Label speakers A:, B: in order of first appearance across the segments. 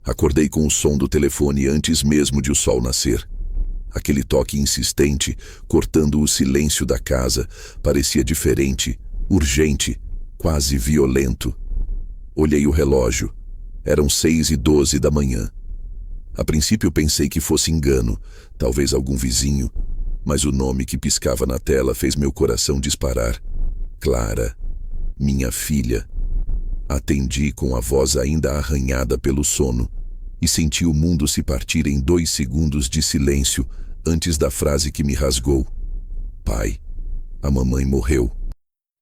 A: Acordei com o som do telefone antes mesmo de o sol nascer. Aquele toque insistente, cortando o silêncio da casa, parecia diferente, urgente, quase violento. Olhei o relógio. Eram 6h12 da manhã. A princípio pensei que fosse engano, talvez algum vizinho, mas o nome que piscava na tela fez meu coração disparar. Clara, minha filha. Atendi com a voz ainda arranhada pelo sono e senti o mundo se partir em 2 segundos de silêncio antes da frase que me rasgou. Pai, a mamãe morreu.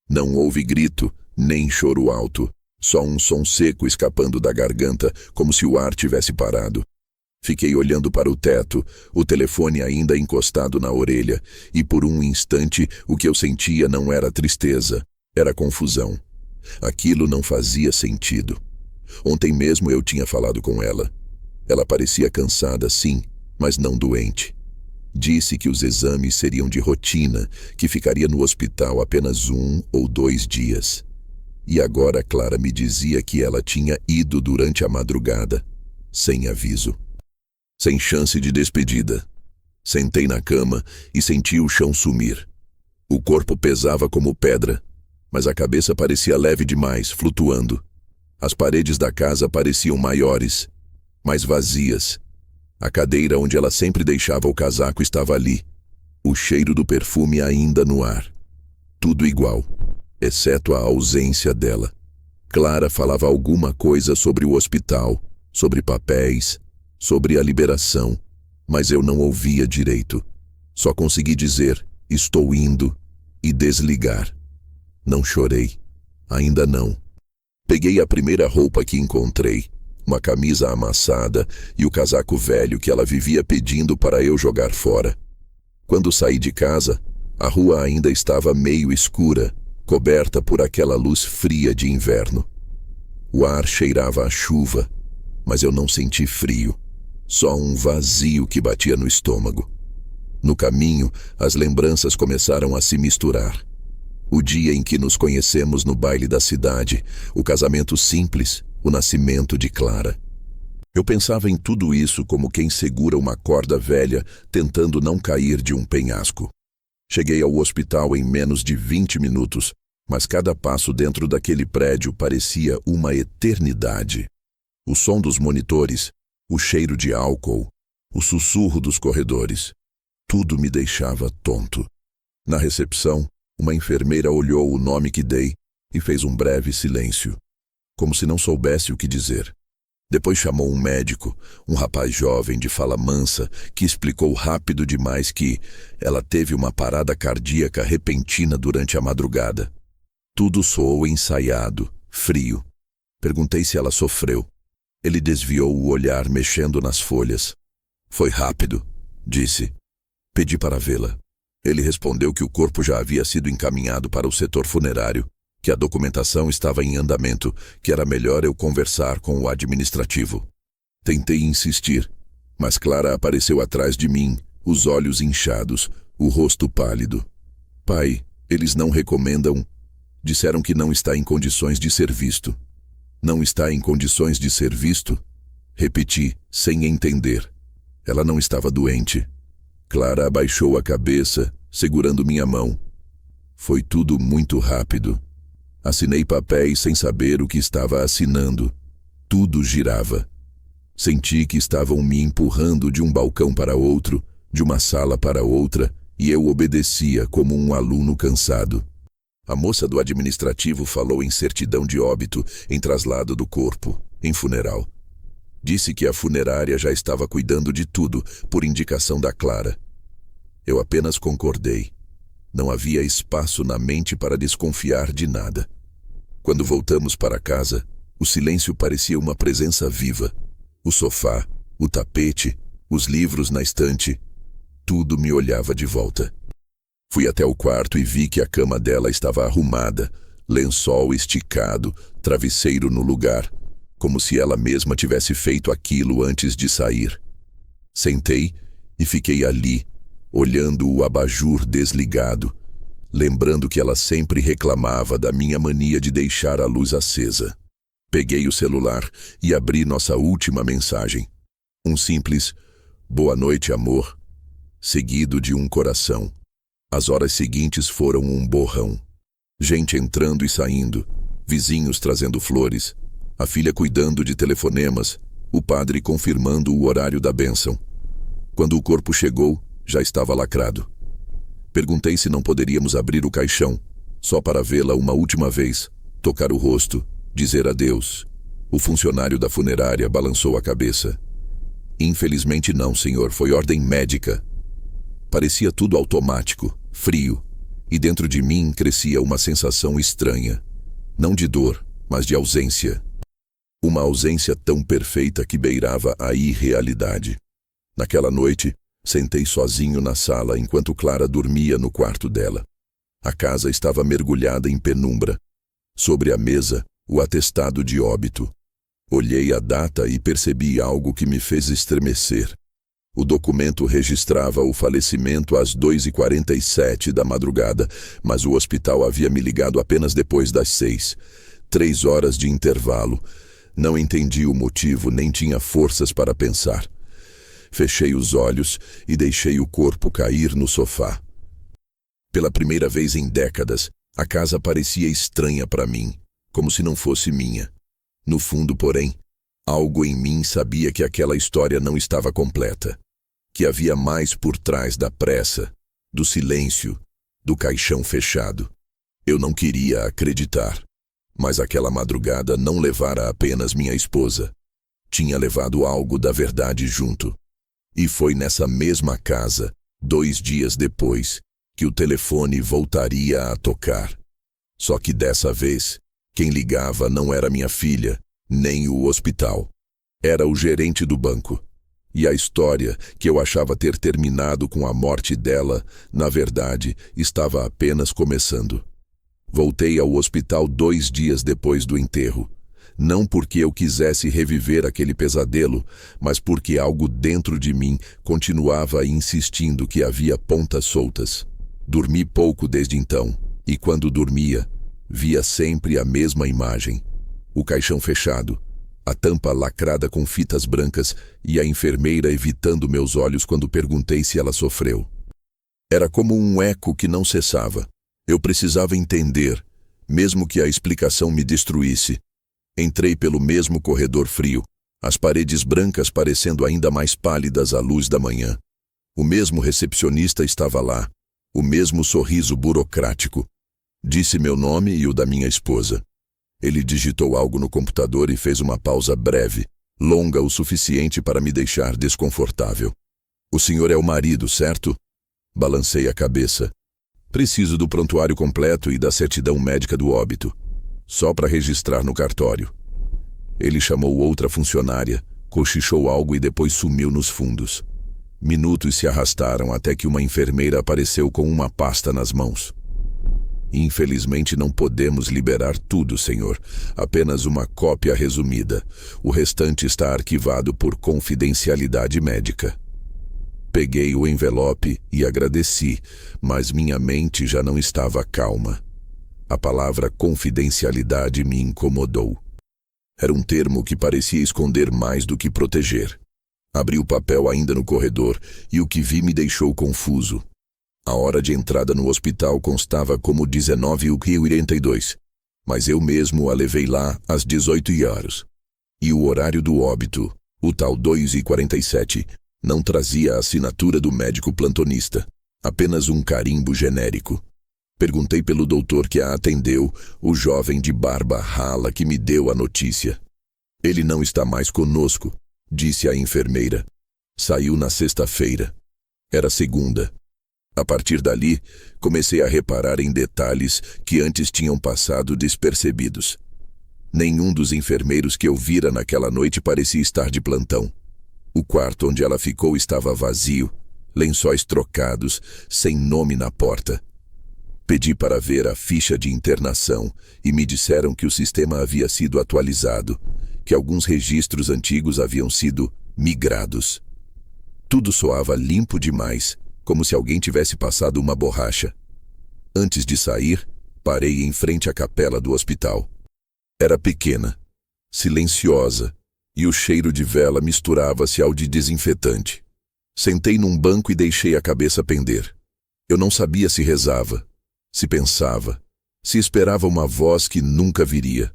A: Não houve grito, nem choro alto, só um som seco escapando da garganta, como se o ar tivesse parado. Fiquei olhando para o teto, o telefone ainda encostado na orelha, e por um instante o que eu sentia não era tristeza, era confusão. Aquilo não fazia sentido. Ontem mesmo eu tinha falado com ela. Ela parecia cansada, sim, mas não doente. Disse que os exames seriam de rotina, que ficaria no hospital apenas 1 ou 2 dias. E agora Clara me dizia que ela tinha ido durante a madrugada, sem aviso. Sem chance de despedida. Sentei na cama e senti o chão sumir. O corpo pesava como pedra, mas a cabeça parecia leve demais, flutuando. As paredes da casa pareciam maiores, mas vazias. A cadeira onde ela sempre deixava o casaco estava ali, o cheiro do perfume ainda no ar. Tudo igual, exceto a ausência dela. Clara falava alguma coisa sobre o hospital, sobre papéis, sobre a liberação, mas eu não ouvia direito. Só consegui dizer, estou indo, e desligar. Não chorei. Ainda não. Peguei a primeira roupa que encontrei, uma camisa amassada e o casaco velho que ela vivia pedindo para eu jogar fora. Quando saí de casa, a rua ainda estava meio escura, coberta por aquela luz fria de inverno. O ar cheirava a chuva, mas eu não senti frio. Só um vazio que batia no estômago. No caminho, as lembranças começaram a se misturar. O dia em que nos conhecemos no baile da cidade, o casamento simples, o nascimento de Clara. Eu pensava em tudo isso como quem segura uma corda velha tentando não cair de um penhasco. Cheguei ao hospital em menos de 20 minutos, mas cada passo dentro daquele prédio parecia uma eternidade. O som dos monitores, o cheiro de álcool, o sussurro dos corredores. Tudo me deixava tonto. Na recepção, uma enfermeira olhou o nome que dei e fez um breve silêncio, como se não soubesse o que dizer. Depois chamou um médico, um rapaz jovem de fala mansa, que explicou rápido demais que ela teve uma parada cardíaca repentina durante a madrugada. Tudo soou ensaiado, frio. Perguntei se ela sofreu. Ele desviou o olhar mexendo nas folhas. Foi rápido, disse. Pedi para vê-la. Ele respondeu que o corpo já havia sido encaminhado para o setor funerário, que a documentação estava em andamento, que era melhor eu conversar com o administrativo. Tentei insistir, mas Clara apareceu atrás de mim, os olhos inchados, o rosto pálido. Pai, eles não recomendam. Disseram que não está em condições de ser visto. Não está em condições de ser visto? Repeti, sem entender. Ela não estava doente. Clara abaixou a cabeça, segurando minha mão. Foi tudo muito rápido. Assinei papéis sem saber o que estava assinando. Tudo girava. Senti que estavam me empurrando de um balcão para outro, de uma sala para outra, e eu obedecia como um aluno cansado. A moça do administrativo falou em certidão de óbito, em traslado do corpo, em funeral. Disse que a funerária já estava cuidando de tudo, por indicação da Clara. Eu apenas concordei. Não havia espaço na mente para desconfiar de nada. Quando voltamos para casa, o silêncio parecia uma presença viva. O sofá, o tapete, os livros na estante, tudo me olhava de volta. Fui até o quarto e vi que a cama dela estava arrumada, lençol esticado, travesseiro no lugar, como se ela mesma tivesse feito aquilo antes de sair. Sentei e fiquei ali, olhando o abajur desligado, lembrando que ela sempre reclamava da minha mania de deixar a luz acesa. Peguei o celular e abri nossa última mensagem. Um simples "Boa noite, amor", seguido de um coração. As horas seguintes foram um borrão. Gente entrando e saindo, vizinhos trazendo flores, a filha cuidando de telefonemas, o padre confirmando o horário da bênção. Quando o corpo chegou, já estava lacrado. Perguntei se não poderíamos abrir o caixão, só para vê-la uma última vez, tocar o rosto, dizer adeus. O funcionário da funerária balançou a cabeça. Infelizmente não, senhor, foi ordem médica. Parecia tudo automático, frio, e dentro de mim crescia uma sensação estranha. Não de dor, mas de ausência. Uma ausência tão perfeita que beirava a irrealidade. Naquela noite, sentei sozinho na sala enquanto Clara dormia no quarto dela. A casa estava mergulhada em penumbra. Sobre a mesa, o atestado de óbito. Olhei a data e percebi algo que me fez estremecer. O documento registrava o falecimento às 2h47 da madrugada, mas o hospital havia me ligado apenas depois das 6. 3 horas de intervalo. Não entendi o motivo, nem tinha forças para pensar. Fechei os olhos e deixei o corpo cair no sofá. Pela primeira vez em décadas, a casa parecia estranha para mim, como se não fosse minha. No fundo, porém, algo em mim sabia que aquela história não estava completa, que havia mais por trás da pressa, do silêncio, do caixão fechado. Eu não queria acreditar, mas aquela madrugada não levara apenas minha esposa. Tinha levado algo da verdade junto. E foi nessa mesma casa, 2 dias depois, que o telefone voltaria a tocar. Só que dessa vez, quem ligava não era minha filha, nem o hospital. Era o gerente do banco. E a história, que eu achava ter terminado com a morte dela, na verdade, estava apenas começando. Voltei ao hospital 2 dias depois do enterro. Não porque eu quisesse reviver aquele pesadelo, mas porque algo dentro de mim continuava insistindo que havia pontas soltas. Dormi pouco desde então, e quando dormia, via sempre a mesma imagem. O caixão fechado, a tampa lacrada com fitas brancas e a enfermeira evitando meus olhos quando perguntei se ela sofreu. Era como um eco que não cessava. Eu precisava entender, mesmo que a explicação me destruísse. Entrei pelo mesmo corredor frio, as paredes brancas parecendo ainda mais pálidas à luz da manhã. O mesmo recepcionista estava lá, o mesmo sorriso burocrático. Disse meu nome e o da minha esposa. Ele digitou algo no computador e fez uma pausa breve, longa o suficiente para me deixar desconfortável. O senhor é o marido, certo? Balancei a cabeça. Preciso do prontuário completo e da certidão médica do óbito. Só para registrar no cartório. Ele chamou outra funcionária, cochichou algo e depois sumiu nos fundos. Minutos se arrastaram até que uma enfermeira apareceu com uma pasta nas mãos. Infelizmente não podemos liberar tudo, senhor. Apenas uma cópia resumida. O restante está arquivado por confidencialidade médica. Peguei o envelope e agradeci, mas minha mente já não estava calma. A palavra confidencialidade me incomodou. Era um termo que parecia esconder mais do que proteger. Abri o papel ainda no corredor e o que vi me deixou confuso. A hora de entrada no hospital constava como 19h42, mas eu mesmo a levei lá às 18h. E o horário do óbito, o tal 2h47, não trazia a assinatura do médico plantonista, apenas um carimbo genérico. Perguntei pelo doutor que a atendeu, o jovem de barba rala que me deu a notícia. Ele não está mais conosco, disse a enfermeira. Saiu na sexta-feira. Era segunda. A partir dali, comecei a reparar em detalhes que antes tinham passado despercebidos. Nenhum dos enfermeiros que eu vira naquela noite parecia estar de plantão. O quarto onde ela ficou estava vazio, lençóis trocados, sem nome na porta. Pedi para ver a ficha de internação e me disseram que o sistema havia sido atualizado, que alguns registros antigos haviam sido migrados. Tudo soava limpo demais, como se alguém tivesse passado uma borracha. Antes de sair, parei em frente à capela do hospital. Era pequena, silenciosa, e o cheiro de vela misturava-se ao de desinfetante. Sentei num banco e deixei a cabeça pender. Eu não sabia se rezava, se pensava, se esperava uma voz que nunca viria.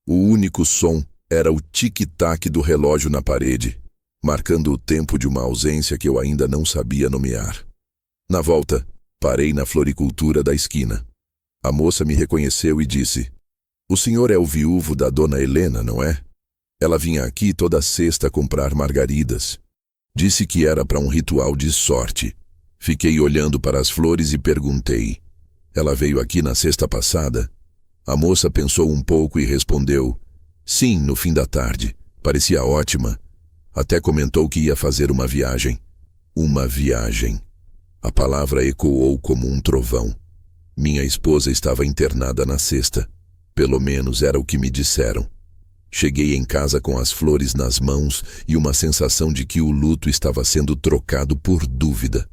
A: O único som era o tic-tac do relógio na parede, marcando o tempo de uma ausência que eu ainda não sabia nomear. Na volta, parei na floricultura da esquina. A moça me reconheceu e disse: "O senhor é o viúvo da dona Helena, não é? Ela vinha aqui toda sexta comprar margaridas. Disse que era para um ritual de sorte." Fiquei olhando para as flores e perguntei: "Ela veio aqui na sexta passada?" A moça pensou um pouco e respondeu: "Sim, no fim da tarde. Parecia ótima. Até comentou que ia fazer uma viagem." Uma viagem. A palavra ecoou como um trovão. Minha esposa estava internada na sexta. Pelo menos era o que me disseram. Cheguei em casa com as flores nas mãos e uma sensação de que o luto estava sendo trocado por dúvida.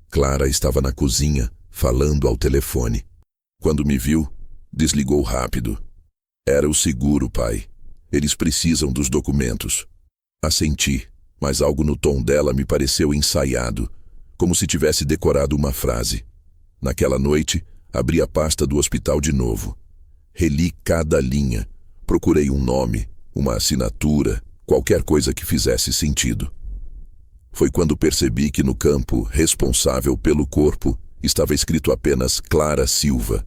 A: Clara estava na cozinha, falando ao telefone. Quando me viu, desligou rápido. "Era o seguro, pai. Eles precisam dos documentos." Assenti, mas algo no tom dela me pareceu ensaiado, como se tivesse decorado uma frase. Naquela noite, abri a pasta do hospital de novo. Reli cada linha. Procurei um nome, uma assinatura, qualquer coisa que fizesse sentido. Foi quando percebi que no campo responsável pelo corpo estava escrito apenas Clara Silva,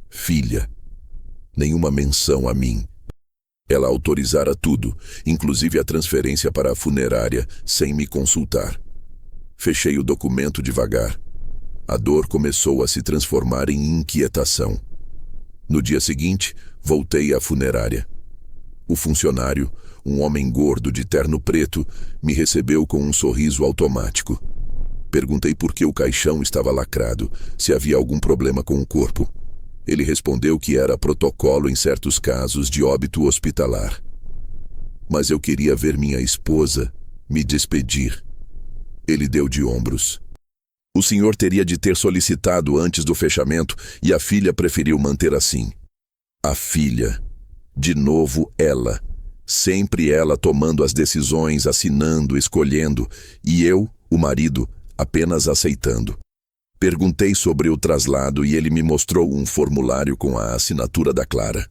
A: filha. Nenhuma menção a mim. Ela autorizara tudo, inclusive a transferência para a funerária, sem me consultar. Fechei o documento devagar. A dor começou a se transformar em inquietação. No dia seguinte, voltei à funerária. O funcionário, um homem gordo de terno preto, me recebeu com um sorriso automático. Perguntei por que o caixão estava lacrado, se havia algum problema com o corpo. Ele respondeu que era protocolo em certos casos de óbito hospitalar. Mas eu queria ver minha esposa, me despedir. Ele deu de ombros. "O senhor teria de ter solicitado antes do fechamento e a filha preferiu manter assim." A filha. De novo ela. Sempre ela tomando as decisões, assinando, escolhendo, e eu, o marido, apenas aceitando. Perguntei sobre o traslado e ele me mostrou um formulário com a assinatura da Clara.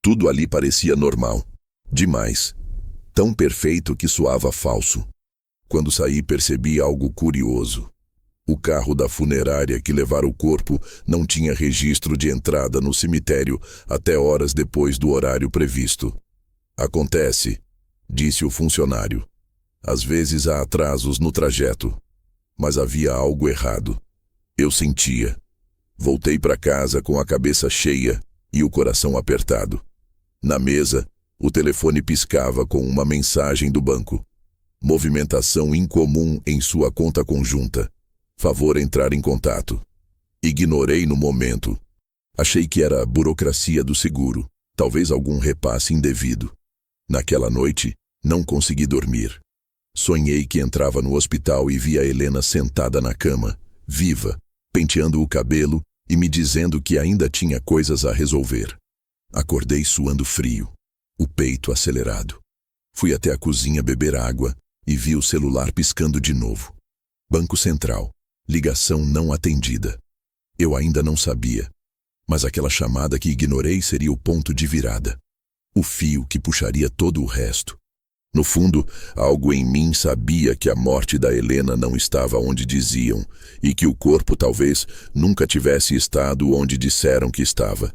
A: Tudo ali parecia normal. Demais. Tão perfeito que soava falso. Quando saí, percebi algo curioso. O carro da funerária que levara o corpo não tinha registro de entrada no cemitério até horas depois do horário previsto. "Acontece", disse o funcionário. "Às vezes há atrasos no trajeto." Mas havia algo errado. Eu sentia. Voltei para casa com a cabeça cheia e o coração apertado. Na mesa, o telefone piscava com uma mensagem do banco. "Movimentação incomum em sua conta conjunta. Favor entrar em contato." Ignorei no momento. Achei que era a burocracia do seguro, talvez algum repasse indevido. Naquela noite, não consegui dormir. Sonhei que entrava no hospital e via Helena sentada na cama, viva, penteando o cabelo e me dizendo que ainda tinha coisas a resolver. Acordei suando frio, o peito acelerado. Fui até a cozinha beber água e vi o celular piscando de novo. Banco Central. Ligação não atendida. Eu ainda não sabia, mas aquela chamada que ignorei seria o ponto de virada. O fio que puxaria todo o resto. No fundo, algo em mim sabia que a morte da Helena não estava onde diziam e que o corpo talvez nunca tivesse estado onde disseram que estava.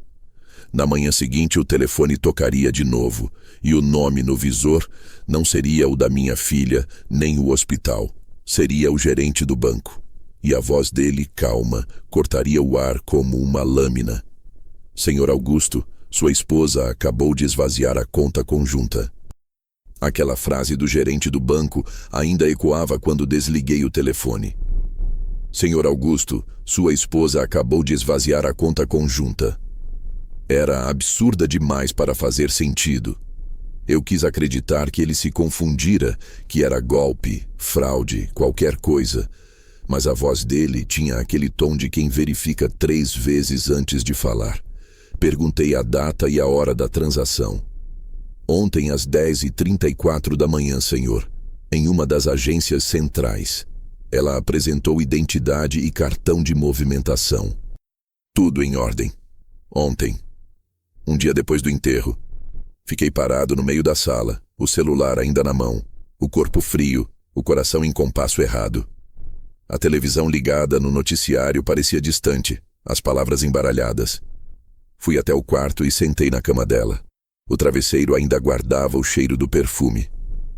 A: Na manhã seguinte o telefone tocaria de novo e o nome no visor não seria o da minha filha nem o hospital. Seria o gerente do banco. E a voz dele, calma, cortaria o ar como uma lâmina. "Senhor Augusto, sua esposa acabou de esvaziar a conta conjunta." Aquela frase do gerente do banco ainda ecoava quando desliguei o telefone. "Senhor Augusto, sua esposa acabou de esvaziar a conta conjunta." Era absurda demais para fazer sentido. Eu quis acreditar que ele se confundira, que era golpe, fraude, qualquer coisa. Mas a voz dele tinha aquele tom de quem verifica 3 vezes antes de falar. Perguntei a data e a hora da transação. Ontem às 10h34 da manhã, senhor, em uma das agências centrais. Ela apresentou identidade e cartão de movimentação. Tudo em ordem. Ontem, um dia depois do enterro, fiquei parado no meio da sala, o celular ainda na mão, o corpo frio, o coração em compasso errado. A televisão ligada no noticiário parecia distante, as palavras embaralhadas. Fui até o quarto e sentei na cama dela. O travesseiro ainda guardava o cheiro do perfume,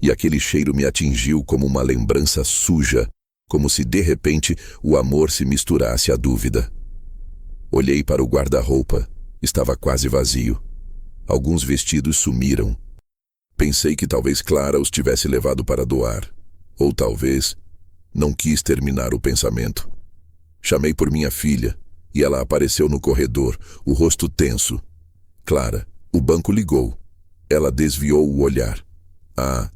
A: e aquele cheiro me atingiu como uma lembrança suja, como se de repente o amor se misturasse à dúvida. Olhei para o guarda-roupa, estava quase vazio. Alguns vestidos sumiram. Pensei que talvez Clara os tivesse levado para doar, ou talvez não quis terminar o pensamento. Chamei por minha filha, e ela apareceu no corredor, o rosto tenso. Clara, o banco ligou. Ela desviou o olhar. Ah,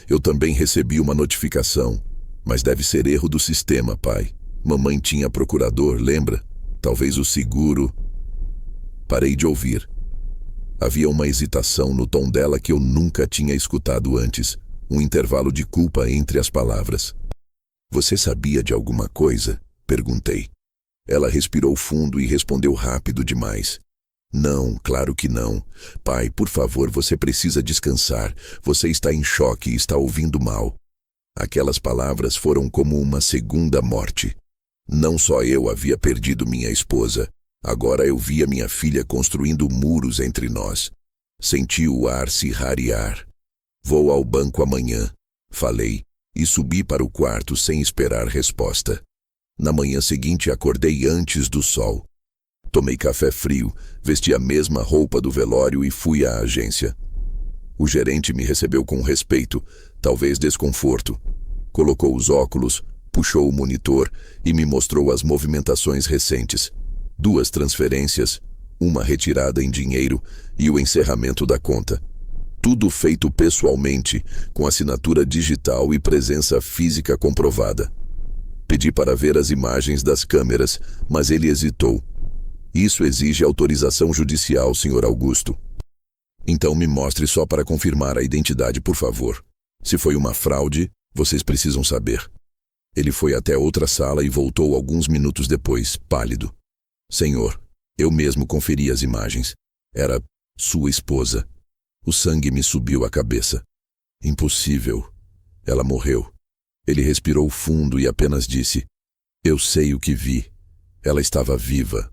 A: eu também recebi uma notificação. Mas deve ser erro do sistema, pai. Mamãe tinha procurador, lembra? Talvez o seguro... Parei de ouvir. Havia uma hesitação no tom dela que eu nunca tinha escutado antes. Um intervalo de culpa entre as palavras. Você sabia de alguma coisa? Perguntei. Ela respirou fundo e respondeu rápido demais. Não, claro que não. Pai, por favor, você precisa descansar. Você está em choque e está ouvindo mal. Aquelas palavras foram como uma segunda morte. Não só eu havia perdido minha esposa. Agora eu via minha filha construindo muros entre nós. Senti o ar se rarear. Vou ao banco amanhã, falei, e subi para o quarto sem esperar resposta. Na manhã seguinte acordei antes do sol. Tomei café frio, vesti a mesma roupa do velório e fui à agência. O gerente me recebeu com respeito, talvez desconforto. Colocou os óculos, puxou o monitor e me mostrou as movimentações recentes. 2 transferências, uma retirada em dinheiro e o encerramento da conta. Tudo feito pessoalmente, com assinatura digital e presença física comprovada. Pedi para ver as imagens das câmeras, mas ele hesitou. Isso exige autorização judicial, Sr. Augusto. Então me mostre só para confirmar a identidade, por favor. Se foi uma fraude, vocês precisam saber. Ele foi até outra sala e voltou alguns minutos depois, pálido. Senhor, eu mesmo conferi as imagens. Era sua esposa. O sangue me subiu à cabeça. Impossível. Ela morreu. Ele respirou fundo e apenas disse: eu sei o que vi. Ela estava viva.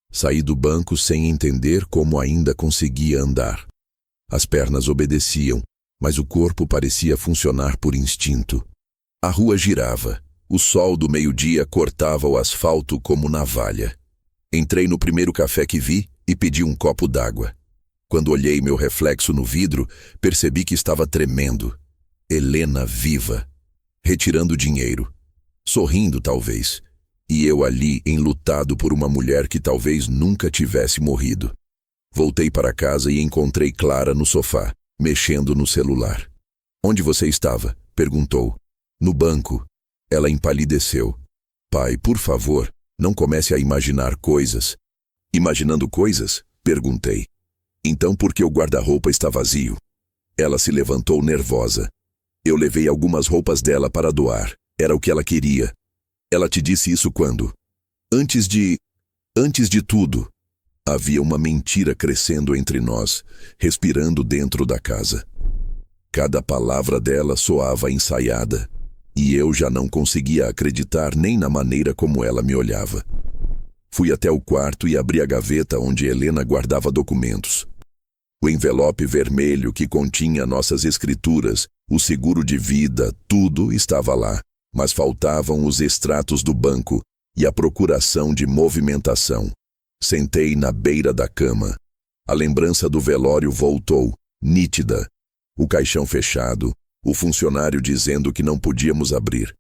A: Saí do banco sem entender como ainda conseguia andar. As pernas obedeciam, mas o corpo parecia funcionar por instinto. A rua girava. O sol do meio-dia cortava o asfalto como navalha. Entrei no primeiro café que vi e pedi um copo d'água. Quando olhei meu reflexo no vidro, percebi que estava tremendo. Helena viva. Retirando dinheiro. Sorrindo, talvez. E eu ali, enlutado por uma mulher que talvez nunca tivesse morrido. Voltei para casa e encontrei Clara no sofá, mexendo no celular. Onde você estava? Perguntou. No banco. Ela empalideceu. Pai, por favor, não comece a imaginar coisas. Imaginando coisas? Perguntei. Então por que o guarda-roupa está vazio? Ela se levantou nervosa. Eu levei algumas roupas dela para doar. Era o que ela queria. Ela te disse isso quando? Antes de tudo. Havia uma mentira crescendo entre nós, respirando dentro da casa. Cada palavra dela soava ensaiada, e eu já não conseguia acreditar nem na maneira como ela me olhava. Fui até o quarto e abri a gaveta onde Helena guardava documentos. O envelope vermelho que continha nossas escrituras, o seguro de vida, tudo estava lá, mas faltavam os extratos do banco e a procuração de movimentação. Sentei na beira da cama. A lembrança do velório voltou, nítida. O caixão fechado, o funcionário dizendo que não podíamos abrir.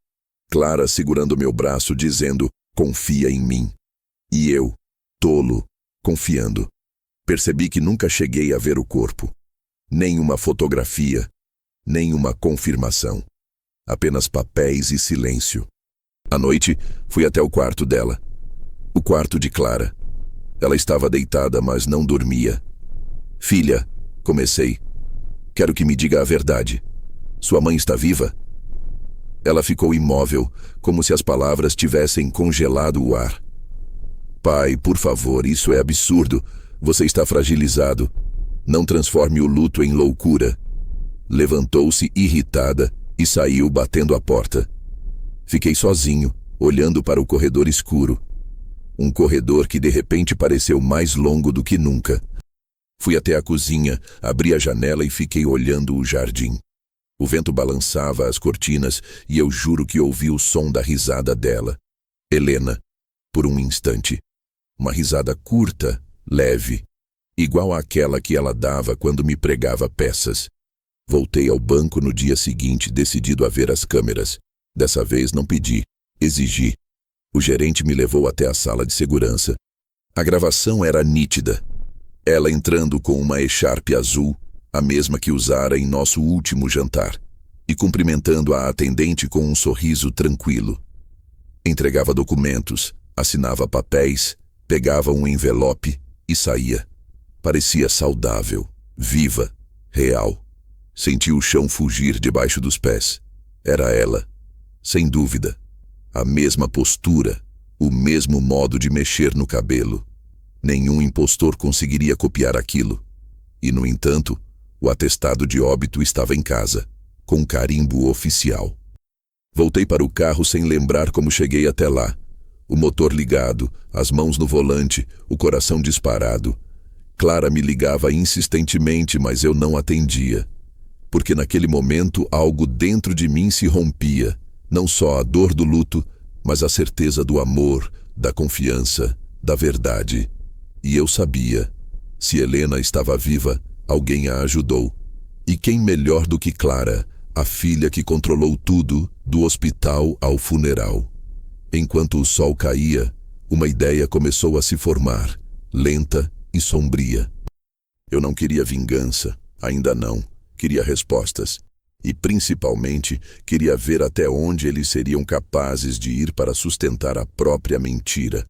A: Clara segurando meu braço dizendo, confia em mim. E eu, tolo, confiando. Percebi que nunca cheguei a ver o corpo. Nem uma fotografia, nem uma confirmação. Apenas papéis e silêncio. À noite, fui até o quarto dela. O quarto de Clara. Ela estava deitada, mas não dormia. Filha, comecei. Quero que me diga a verdade. Sua mãe está viva? Ela ficou imóvel, como se as palavras tivessem congelado o ar. Pai, por favor, isso é absurdo. Você está fragilizado. Não transforme o luto em loucura. Levantou-se irritada e saiu batendo a porta. Fiquei sozinho, olhando para o corredor escuro. Um corredor que de repente pareceu mais longo do que nunca. Fui até a cozinha, abri a janela e fiquei olhando o jardim. O vento balançava as cortinas e eu juro que ouvi o som da risada dela. Helena, por um instante. Uma risada curta, leve, igual àquela que ela dava quando me pregava peças. Voltei ao banco no dia seguinte, decidido a ver as câmeras. Dessa vez não pedi, exigi. O gerente me levou até a sala de segurança. A gravação era nítida. Ela entrando com uma echarpe azul, a mesma que usara em nosso último jantar, e cumprimentando a atendente com um sorriso tranquilo. Entregava documentos, assinava papéis, pegava um envelope e saía. Parecia saudável, viva, real. Senti o chão fugir debaixo dos pés. Era ela, sem dúvida. A mesma postura, o mesmo modo de mexer no cabelo. Nenhum impostor conseguiria copiar aquilo. E, no entanto, o atestado de óbito estava em casa, com carimbo oficial. Voltei para o carro sem lembrar como cheguei até lá. O motor ligado, as mãos no volante, o coração disparado. Clara me ligava insistentemente, mas eu não atendia. Porque naquele momento algo dentro de mim se rompia. Não só a dor do luto, mas a certeza do amor, da confiança, da verdade. E eu sabia. Se Helena estava viva, alguém a ajudou. E quem melhor do que Clara, a filha que controlou tudo, do hospital ao funeral. Enquanto o sol caía, uma ideia começou a se formar, lenta e sombria. Eu não queria vingança, ainda não. Queria respostas. E, principalmente, queria ver até onde eles seriam capazes de ir para sustentar a própria mentira.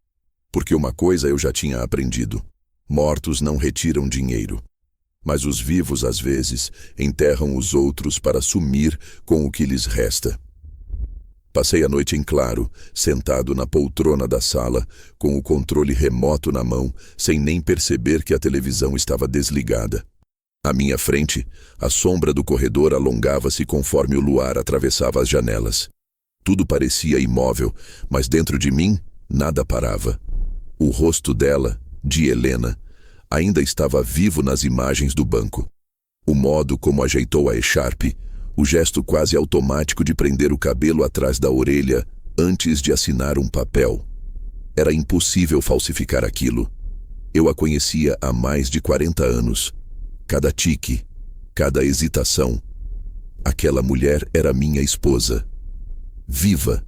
A: Porque uma coisa eu já tinha aprendido. Mortos não retiram dinheiro. Mas os vivos, às vezes, enterram os outros para sumir com o que lhes resta. Passei a noite em claro, sentado na poltrona da sala, com o controle remoto na mão, sem nem perceber que a televisão estava desligada. À minha frente, a sombra do corredor alongava-se conforme o luar atravessava as janelas. Tudo parecia imóvel, mas dentro de mim, nada parava. O rosto dela, de Helena, ainda estava vivo nas imagens do banco. O modo como ajeitou a echarpe, o gesto quase automático de prender o cabelo atrás da orelha antes de assinar um papel. Era impossível falsificar aquilo. Eu a conhecia há mais de 40 anos. Cada tique, cada hesitação. Aquela mulher era minha esposa. Viva.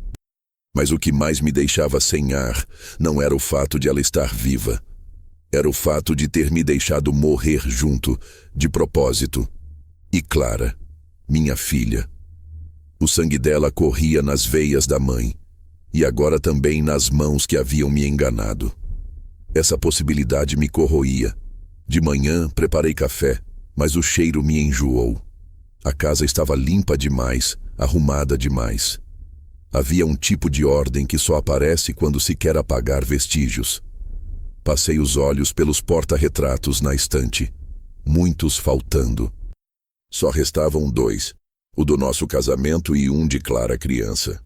A: Mas o que mais me deixava sem ar não era o fato de ela estar viva. Era o fato de ter me deixado morrer junto, de propósito. E Clara, minha filha. O sangue dela corria nas veias da mãe, e agora também nas mãos que haviam me enganado. Essa possibilidade me corroía. De manhã, preparei café, mas o cheiro me enjoou. A casa estava limpa demais, arrumada demais. Havia um tipo de ordem que só aparece quando se quer apagar vestígios. Passei os olhos pelos porta-retratos na estante. Muitos faltando. Só restavam 2, o do nosso casamento e um de Clara criança.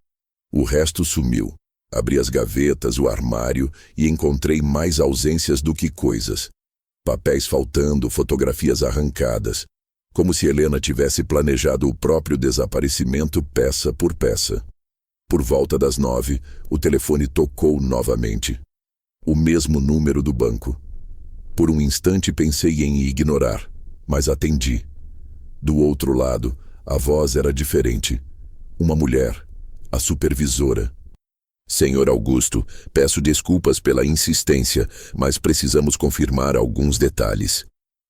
A: O resto sumiu. Abri as gavetas, o armário e encontrei mais ausências do que coisas. Papéis faltando, fotografias arrancadas. Como se Helena tivesse planejado o próprio desaparecimento peça por peça. Por volta das 9, o telefone tocou novamente. O mesmo número do banco. Por um instante pensei em ignorar, mas atendi. Do outro lado, a voz era diferente. Uma mulher, a supervisora. Senhor Augusto, peço desculpas pela insistência, mas precisamos confirmar alguns detalhes.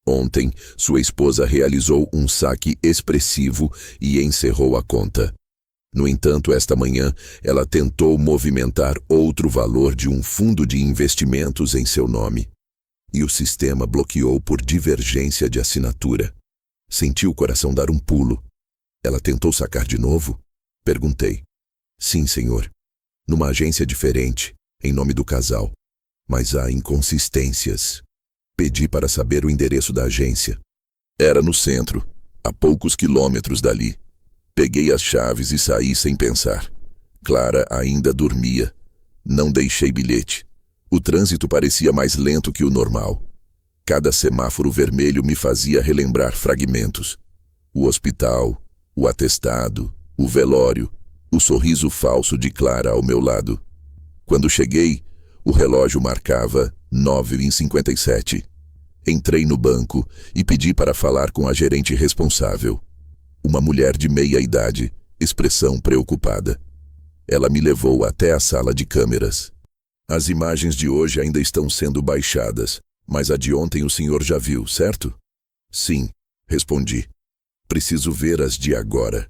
A: Ontem, sua esposa realizou um saque expressivo e encerrou a conta. No entanto, esta manhã, ela tentou movimentar outro valor de um fundo de investimentos em seu nome. E o sistema bloqueou por divergência de assinatura. Senti o coração dar um pulo. Ela tentou sacar de novo? Perguntei. Sim, senhor. Numa agência diferente, em nome do casal. Mas há inconsistências. Pedi para saber o endereço da agência. Era no centro, a poucos quilômetros dali. Peguei as chaves e saí sem pensar. Clara ainda dormia. Não deixei bilhete. O trânsito parecia mais lento que o normal. Cada semáforo vermelho me fazia relembrar fragmentos. O hospital, o atestado, o velório, o sorriso falso de Clara ao meu lado. Quando cheguei, o relógio marcava 9h57. Entrei no banco e pedi para falar com a gerente responsável. Uma mulher de meia idade, expressão preocupada. Ela me levou até a sala de câmeras. As imagens de hoje ainda estão sendo baixadas, mas a de ontem o senhor já viu, certo? Sim, respondi. Preciso ver as de agora.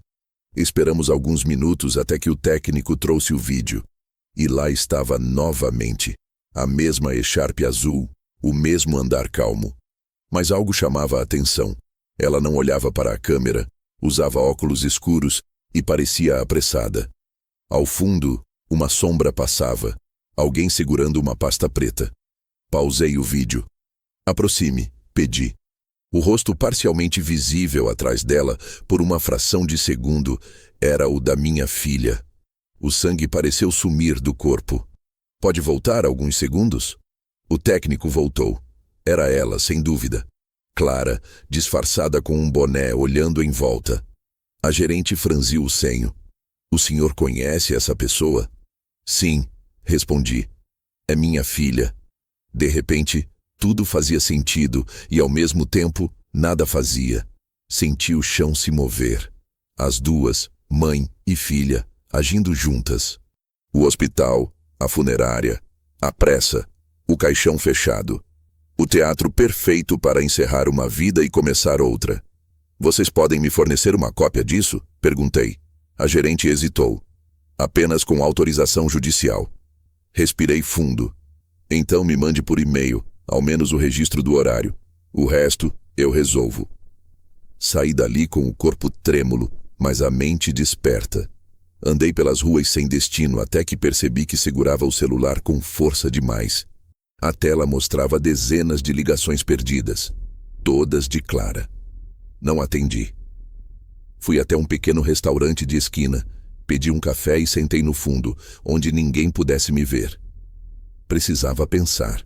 A: Esperamos alguns minutos até que o técnico trouxe o vídeo. E lá estava novamente. A mesma echarpe azul, o mesmo andar calmo. Mas algo chamava a atenção. Ela não olhava para a câmera, usava óculos escuros e parecia apressada. Ao fundo, uma sombra passava, alguém segurando uma pasta preta. Pausei o vídeo. Aproxime, pedi. O rosto parcialmente visível atrás dela, por uma fração de segundo, era o da minha filha. O sangue pareceu sumir do corpo. Pode voltar alguns segundos? O técnico voltou. Era ela, sem dúvida. Clara, disfarçada com um boné, olhando em volta. A gerente franziu o senho. O senhor conhece essa pessoa? Sim, respondi. É minha filha. De repente, tudo fazia sentido e, ao mesmo tempo, nada fazia. Senti o chão se mover. As duas, mãe e filha, agindo juntas. O hospital, a funerária, a pressa, o caixão fechado. O teatro perfeito para encerrar uma vida e começar outra. Vocês podem me fornecer uma cópia disso? Perguntei. A gerente hesitou. Apenas com autorização judicial. Respirei fundo. Então me mande por e-mail, ao menos o registro do horário. O resto, eu resolvo. Saí dali com o corpo trêmulo, mas a mente desperta. Andei pelas ruas sem destino até que percebi que segurava o celular com força demais. A tela mostrava dezenas de ligações perdidas, todas de Clara. Não atendi. Fui até um pequeno restaurante de esquina, pedi um café e sentei no fundo, onde ninguém pudesse me ver. Precisava pensar.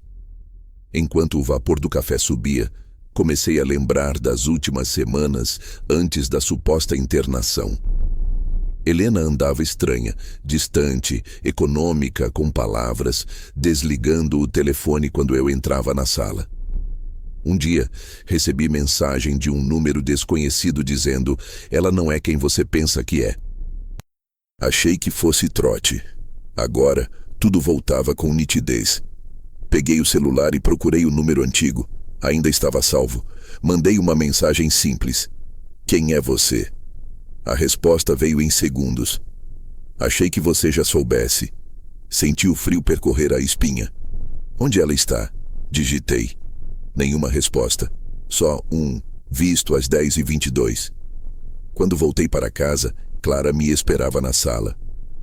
A: Enquanto o vapor do café subia, comecei a lembrar das últimas semanas antes da suposta internação. Helena andava estranha, distante, econômica, com palavras, desligando o telefone quando eu entrava na sala. Um dia, recebi mensagem de um número desconhecido dizendo: "Ela não é quem você pensa que é." Achei que fosse trote. Agora, tudo voltava com nitidez. Peguei o celular e procurei o número antigo. Ainda estava salvo. Mandei uma mensagem simples: "Quem é você?" A resposta veio em segundos. "Achei que você já soubesse." Senti o frio percorrer a espinha. "Onde ela está?" Digitei. Nenhuma resposta. Só um "visto às 10h22. Quando voltei para casa, Clara me esperava na sala.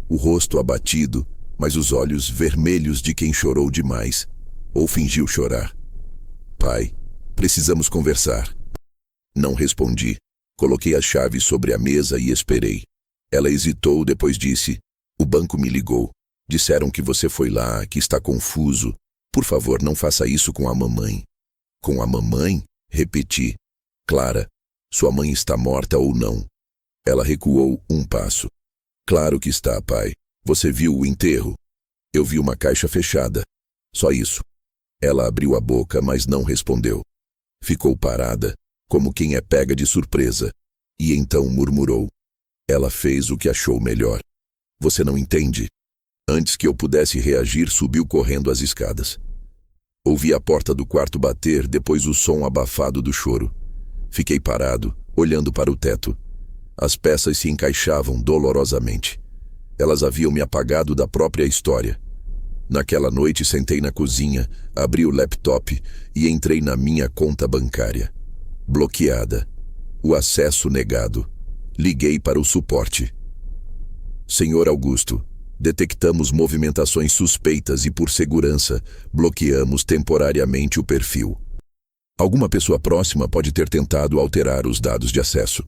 A: O rosto abatido, mas os olhos vermelhos de quem chorou demais. Ou fingiu chorar. "Pai, precisamos conversar." Não respondi. Coloquei as chaves sobre a mesa e esperei. Ela hesitou, depois disse: "O banco me ligou. Disseram que você foi lá, que está confuso. Por favor, não faça isso com a mamãe." "Com a mamãe?" Repeti. "Clara, sua mãe está morta ou não?" Ela recuou um passo. "Claro que está, pai. Você viu o enterro?" "Eu vi uma caixa fechada. Só isso." Ela abriu a boca, mas não respondeu. Ficou parada, como quem é pega de surpresa, e então murmurou. Ela fez o que achou melhor. "Você não entende?" Antes que eu pudesse reagir, subiu correndo as escadas. Ouvi a porta do quarto bater, depois o som abafado do choro. Fiquei parado, olhando para o teto. As peças se encaixavam dolorosamente. Elas haviam me apagado da própria história. Naquela noite sentei na cozinha, abri o laptop e entrei na minha conta bancária. Bloqueada. O acesso negado. Liguei para o suporte. Senhor Augusto, detectamos movimentações suspeitas e, por segurança, bloqueamos temporariamente o perfil. Alguma pessoa próxima pode ter tentado alterar os dados de acesso.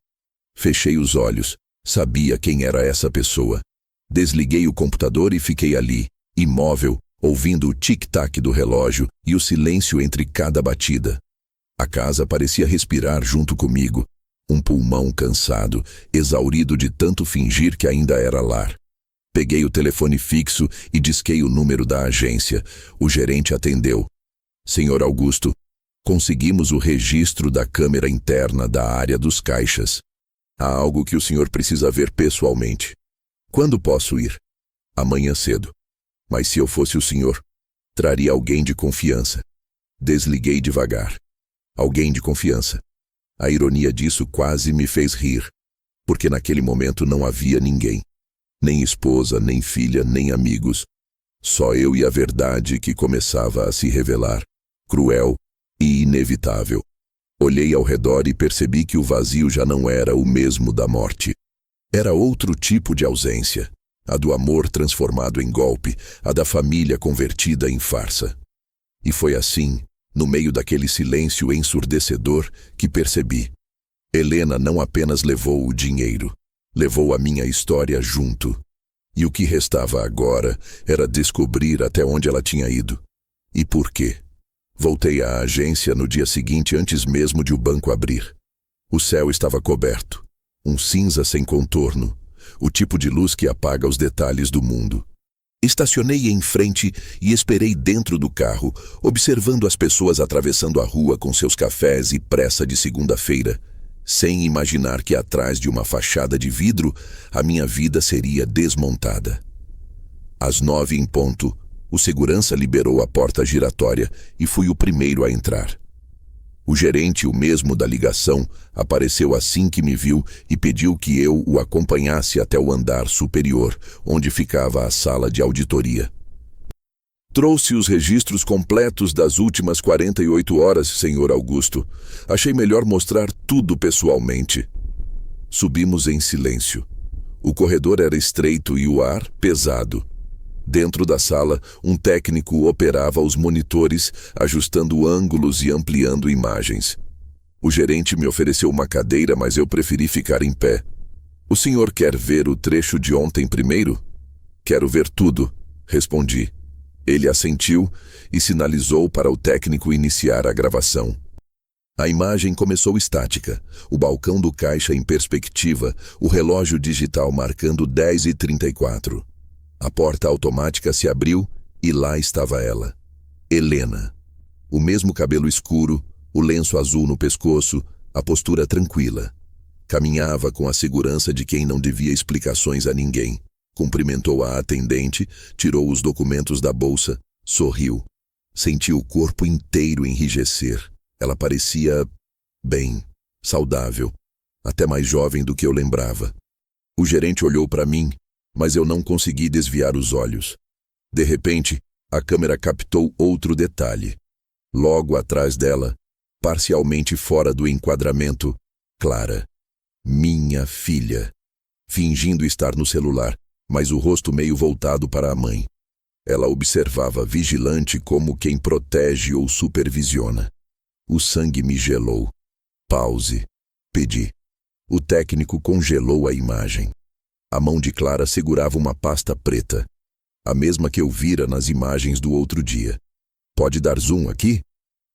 A: Fechei os olhos. Sabia quem era essa pessoa. Desliguei o computador e fiquei ali, imóvel, ouvindo o tic-tac do relógio e o silêncio entre cada batida. A casa parecia respirar junto comigo. Um pulmão cansado, exaurido de tanto fingir que ainda era lar. Peguei o telefone fixo e disquei o número da agência. O gerente atendeu. Senhor Augusto, conseguimos o registro da câmera interna da área dos caixas. Há algo que o senhor precisa ver pessoalmente. Quando posso ir? Amanhã cedo. Mas se eu fosse o senhor, traria alguém de confiança. Desliguei devagar. Alguém de confiança. A ironia disso quase me fez rir, porque naquele momento não havia ninguém. Nem esposa, nem filha, nem amigos. Só eu e a verdade que começava a se revelar, cruel e inevitável. Olhei ao redor e percebi que o vazio já não era o mesmo da morte. Era outro tipo de ausência, a do amor transformado em golpe, a da família convertida em farsa. E foi assim, no meio daquele silêncio ensurdecedor, que percebi. Helena não apenas levou o dinheiro, levou a minha história junto. E o que restava agora era descobrir até onde ela tinha ido. E por quê? Voltei à agência no dia seguinte antes mesmo de o banco abrir. O céu estava coberto, um cinza sem contorno, o tipo de luz que apaga os detalhes do mundo. Estacionei em frente e esperei dentro do carro, observando as pessoas atravessando a rua com seus cafés e pressa de segunda-feira, sem imaginar que atrás de uma fachada de vidro a minha vida seria desmontada. Às 9 em ponto, o segurança liberou a porta giratória e fui o primeiro a entrar. O gerente, o mesmo da ligação, apareceu assim que me viu e pediu que eu o acompanhasse até o andar superior, onde ficava a sala de auditoria. Trouxe os registros completos das últimas 48 horas, senhor Augusto. Achei melhor mostrar tudo pessoalmente. Subimos em silêncio. O corredor era estreito e o ar pesado. Dentro da sala, um técnico operava os monitores, ajustando ângulos e ampliando imagens. O gerente me ofereceu uma cadeira, mas eu preferi ficar em pé. O senhor quer ver o trecho de ontem primeiro? Quero ver tudo, respondi. Ele assentiu e sinalizou para o técnico iniciar a gravação. A imagem começou estática, o balcão do caixa em perspectiva, o relógio digital marcando 10h34. A porta automática se abriu e lá estava ela, Helena. O mesmo cabelo escuro, o lenço azul no pescoço, a postura tranquila. Caminhava com a segurança de quem não devia explicações a ninguém. Cumprimentou a atendente, tirou os documentos da bolsa, sorriu. Senti o corpo inteiro enrijecer. Ela parecia bem, saudável, até mais jovem do que eu lembrava. O gerente olhou para mim, mas eu não consegui desviar os olhos. De repente, a câmera captou outro detalhe. Logo atrás dela, parcialmente fora do enquadramento, Clara, minha filha, fingindo estar no celular, mas o rosto meio voltado para a mãe. Ela observava vigilante como quem protege ou supervisiona. O sangue me gelou. Pause, pedi. O técnico congelou a imagem. A mão de Clara segurava uma pasta preta, a mesma que eu vira nas imagens do outro dia. Pode dar zoom aqui?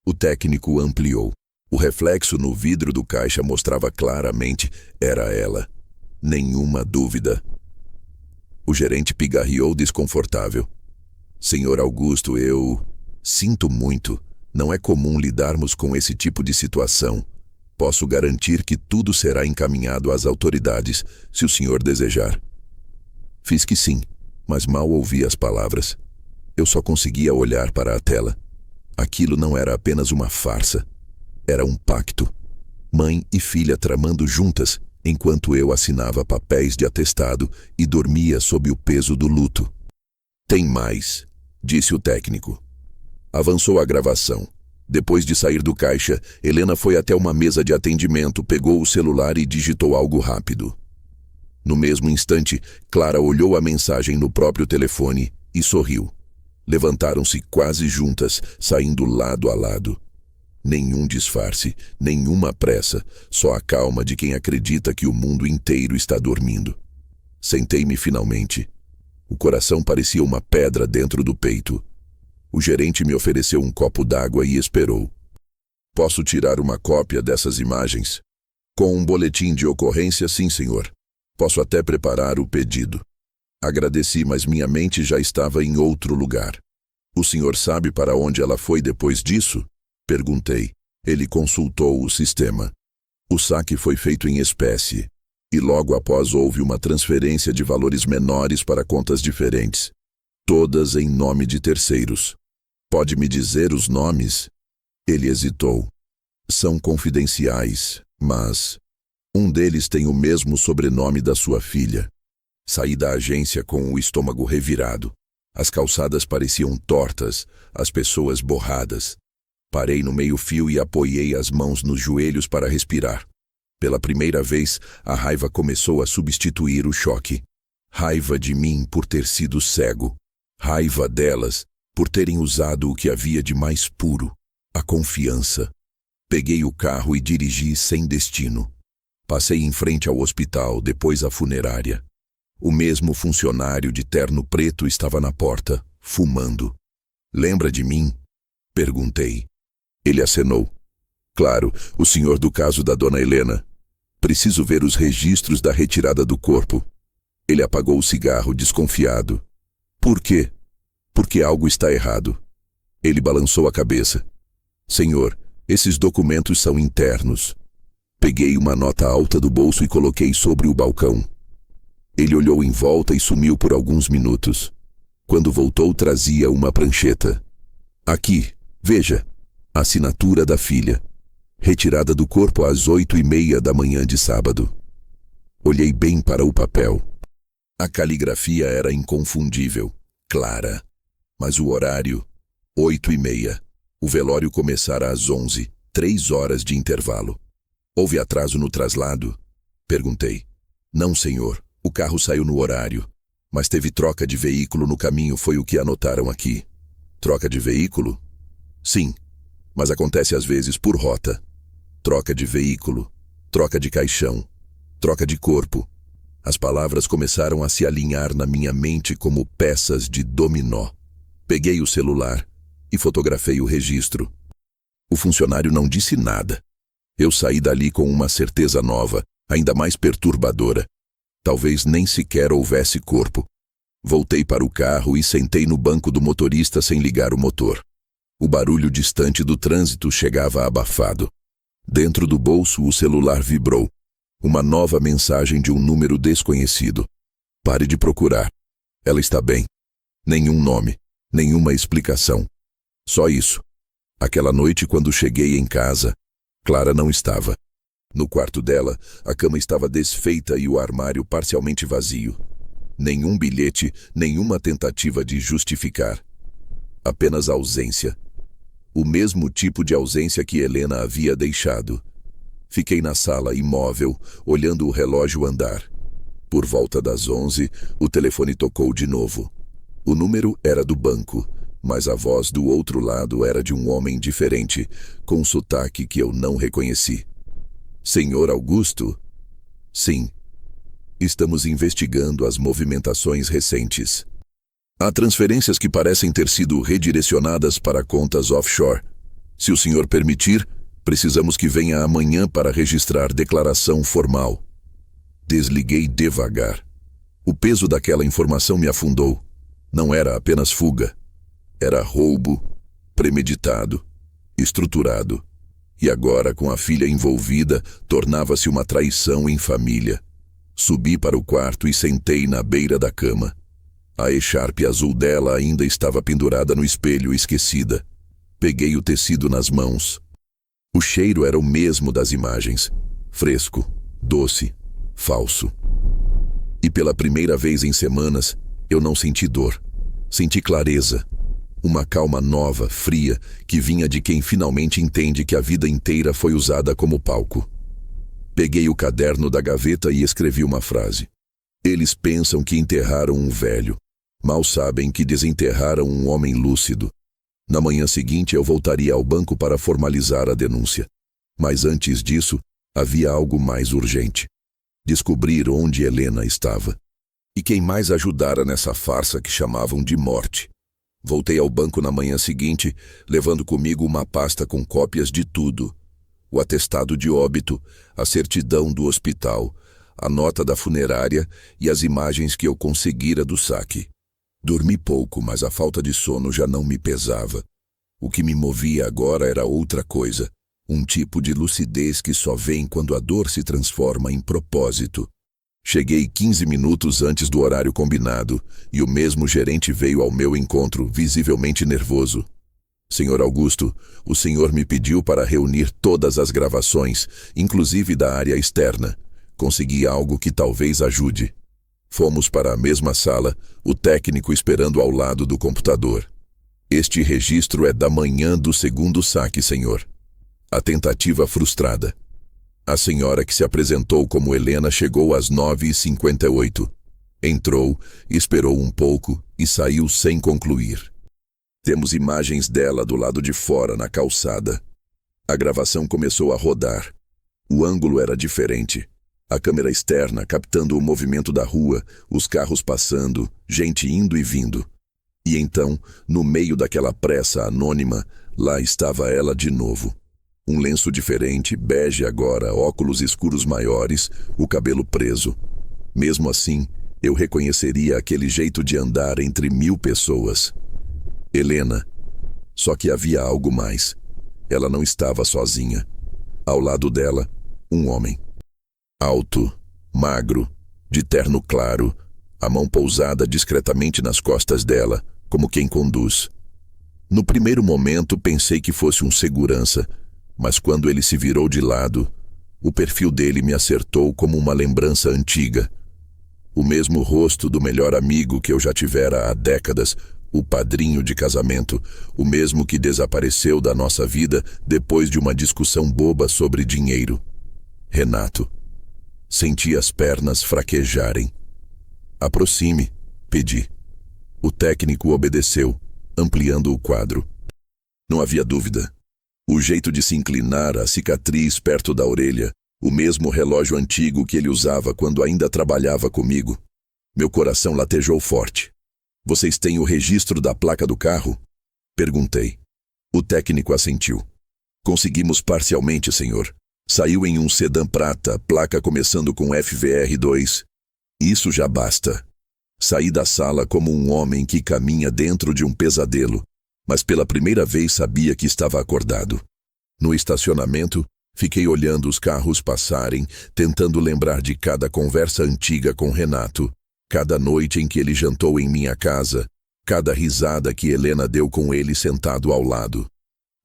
A: O técnico ampliou. O reflexo no vidro do caixa mostrava claramente, era ela. Nenhuma dúvida. O gerente pigarreou desconfortável. Senhor Augusto, eu sinto muito. Não é comum lidarmos com esse tipo de situação. Posso garantir que tudo será encaminhado às autoridades, se o senhor desejar. Fiz que sim, mas mal ouvi as palavras. Eu só conseguia olhar para a tela. Aquilo não era apenas uma farsa. Era um pacto. Mãe e filha tramando juntas, enquanto eu assinava papéis de atestado e dormia sob o peso do luto. Tem mais, disse o técnico. Avançou a gravação. Depois de sair do caixa, Helena foi até uma mesa de atendimento, pegou o celular e digitou algo rápido. No mesmo instante, Clara olhou a mensagem no próprio telefone e sorriu. Levantaram-se quase juntas, saindo lado a lado. Nenhum disfarce, nenhuma pressa, só a calma de quem acredita que o mundo inteiro está dormindo. Sentei-me finalmente. O coração parecia uma pedra dentro do peito. O gerente me ofereceu um copo d'água e esperou. Posso tirar uma cópia dessas imagens? Com um boletim de ocorrência, sim, senhor. Posso até preparar o pedido. Agradeci, mas minha mente já estava em outro lugar. O senhor sabe para onde ela foi depois disso? Perguntei. Ele consultou o sistema. O saque foi feito em espécie, e logo após houve uma transferência de valores menores para contas diferentes, todas em nome de terceiros. Pode me dizer os nomes? Ele hesitou. São confidenciais, mas um deles tem o mesmo sobrenome da sua filha. Saí da agência com o estômago revirado. As calçadas pareciam tortas, as pessoas borradas. Parei no meio-fio e apoiei as mãos nos joelhos para respirar. Pela primeira vez, a raiva começou a substituir o choque. Raiva de mim por ter sido cego. Raiva delas por terem usado o que havia de mais puro, a confiança. Peguei o carro e dirigi sem destino. Passei em frente ao hospital, depois à funerária. O mesmo funcionário de terno preto estava na porta, fumando. Lembra de mim? Perguntei. Ele acenou. Claro, o senhor do caso da dona Helena. Preciso ver os registros da retirada do corpo. Ele apagou o cigarro, desconfiado. Por quê? Porque algo está errado. Ele balançou a cabeça. Senhor, esses documentos são internos. Peguei uma nota alta do bolso e coloquei sobre o balcão. Ele olhou em volta e sumiu por alguns minutos. Quando voltou, trazia uma prancheta. Aqui, veja. Assinatura da filha. Retirada do corpo às 8:30 da manhã de sábado. Olhei bem para o papel. A caligrafia era inconfundível, clara. Mas o horário, 8:30. O velório começara às 11, 3 horas de intervalo. Houve atraso no traslado? Perguntei. Não, senhor. O carro saiu no horário. Mas teve troca de veículo no caminho, foi o que anotaram aqui. Troca de veículo? Sim. Mas acontece às vezes por rota. Troca de veículo, troca de caixão, troca de corpo. As palavras começaram a se alinhar na minha mente como peças de dominó. Peguei o celular e fotografei o registro. O funcionário não disse nada. Eu saí dali com uma certeza nova, ainda mais perturbadora. Talvez nem sequer houvesse corpo. Voltei para o carro e sentei no banco do motorista sem ligar o motor. O barulho distante do trânsito chegava abafado. Dentro do bolso, o celular vibrou. Uma nova mensagem de um número desconhecido. Pare de procurar. Ela está bem. Nenhum nome, nenhuma explicação. Só isso. Aquela noite, quando cheguei em casa, Clara não estava. No quarto dela, a cama estava desfeita e o armário parcialmente vazio. Nenhum bilhete, nenhuma tentativa de justificar. Apenas ausência. O mesmo tipo de ausência que Helena havia deixado. Fiquei na sala, imóvel, olhando o relógio andar. Por volta das 11, o telefone tocou de novo. O número era do banco, mas a voz do outro lado era de um homem diferente, com um sotaque que eu não reconheci. Senhor Augusto? Sim. Estamos investigando as movimentações recentes. Há transferências que parecem ter sido redirecionadas para contas offshore. Se o senhor permitir, precisamos que venha amanhã para registrar declaração formal. Desliguei devagar. O peso daquela informação me afundou. Não era apenas fuga. Era roubo, premeditado, estruturado. E agora, com a filha envolvida, tornava-se uma traição em família. Subi para o quarto e sentei na beira da cama. A echarpe azul dela ainda estava pendurada no espelho, esquecida. Peguei o tecido nas mãos. O cheiro era o mesmo das imagens. Fresco, doce, falso. E pela primeira vez em semanas, eu não senti dor. Senti clareza. Uma calma nova, fria, que vinha de quem finalmente entende que a vida inteira foi usada como palco. Peguei o caderno da gaveta e escrevi uma frase. Eles pensam que enterraram um velho. Mal sabem que desenterraram um homem lúcido. Na manhã seguinte eu voltaria ao banco para formalizar a denúncia. Mas antes disso, havia algo mais urgente. Descobrir onde Helena estava. E quem mais ajudara nessa farsa que chamavam de morte. Voltei ao banco na manhã seguinte, levando comigo uma pasta com cópias de tudo. O atestado de óbito, a certidão do hospital, a nota da funerária e as imagens que eu conseguira do saque. Dormi pouco, mas a falta de sono já não me pesava. O que me movia agora era outra coisa, um tipo de lucidez que só vem quando a dor se transforma em propósito. Cheguei 15 minutos antes do horário combinado e o mesmo gerente veio ao meu encontro, visivelmente nervoso. Senhor Augusto, o senhor me pediu para reunir todas as gravações, inclusive da área externa. Consegui algo que talvez ajude. Fomos para a mesma sala, o técnico esperando ao lado do computador. Este registro é da manhã do segundo saque, senhor. A tentativa frustrada. A senhora que se apresentou como Helena chegou às 9h58. Entrou, esperou um pouco e saiu sem concluir. Temos imagens dela do lado de fora, na calçada. A gravação começou a rodar. O ângulo era diferente. A câmera externa captando o movimento da rua, os carros passando, gente indo e vindo. E então, no meio daquela pressa anônima, lá estava ela de novo. Um lenço diferente, bege agora, óculos escuros maiores, o cabelo preso. Mesmo assim, eu reconheceria aquele jeito de andar entre 1000 pessoas. Helena. Só que havia algo mais. Ela não estava sozinha. Ao lado dela, um homem. Alto, magro, de terno claro, a mão pousada discretamente nas costas dela, como quem conduz. No primeiro momento pensei que fosse um segurança, mas quando ele se virou de lado, o perfil dele me acertou como uma lembrança antiga. O mesmo rosto do melhor amigo que eu já tivera há décadas, o padrinho de casamento, o mesmo que desapareceu da nossa vida depois de uma discussão boba sobre dinheiro. Renato. Senti as pernas fraquejarem. Aproxime, pedi. O técnico obedeceu, ampliando o quadro. Não havia dúvida. O jeito de se inclinar, a cicatriz perto da orelha, o mesmo relógio antigo que ele usava quando ainda trabalhava comigo. Meu coração latejou forte. Vocês têm o registro da placa do carro? Perguntei. O técnico assentiu. Conseguimos parcialmente, senhor. Saiu em um sedã prata, placa começando com FVR2. Isso já basta. Saí da sala como um homem que caminha dentro de um pesadelo, mas pela primeira vez sabia que estava acordado. No estacionamento, fiquei olhando os carros passarem, tentando lembrar de cada conversa antiga com Renato, cada noite em que ele jantou em minha casa, cada risada que Helena deu com ele sentado ao lado.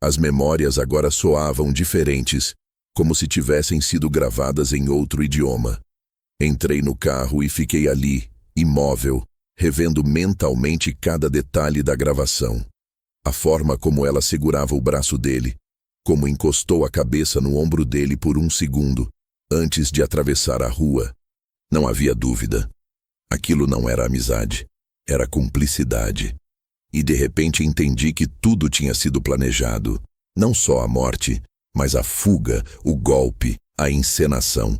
A: As memórias agora soavam diferentes, como se tivessem sido gravadas em outro idioma. Entrei no carro e fiquei ali, imóvel, revendo mentalmente cada detalhe da gravação. A forma como ela segurava o braço dele, como encostou a cabeça no ombro dele por um segundo, antes de atravessar a rua. Não havia dúvida. Aquilo não era amizade, era cumplicidade. E de repente entendi que tudo tinha sido planejado. Não só a morte, mas a fuga, o golpe, a encenação.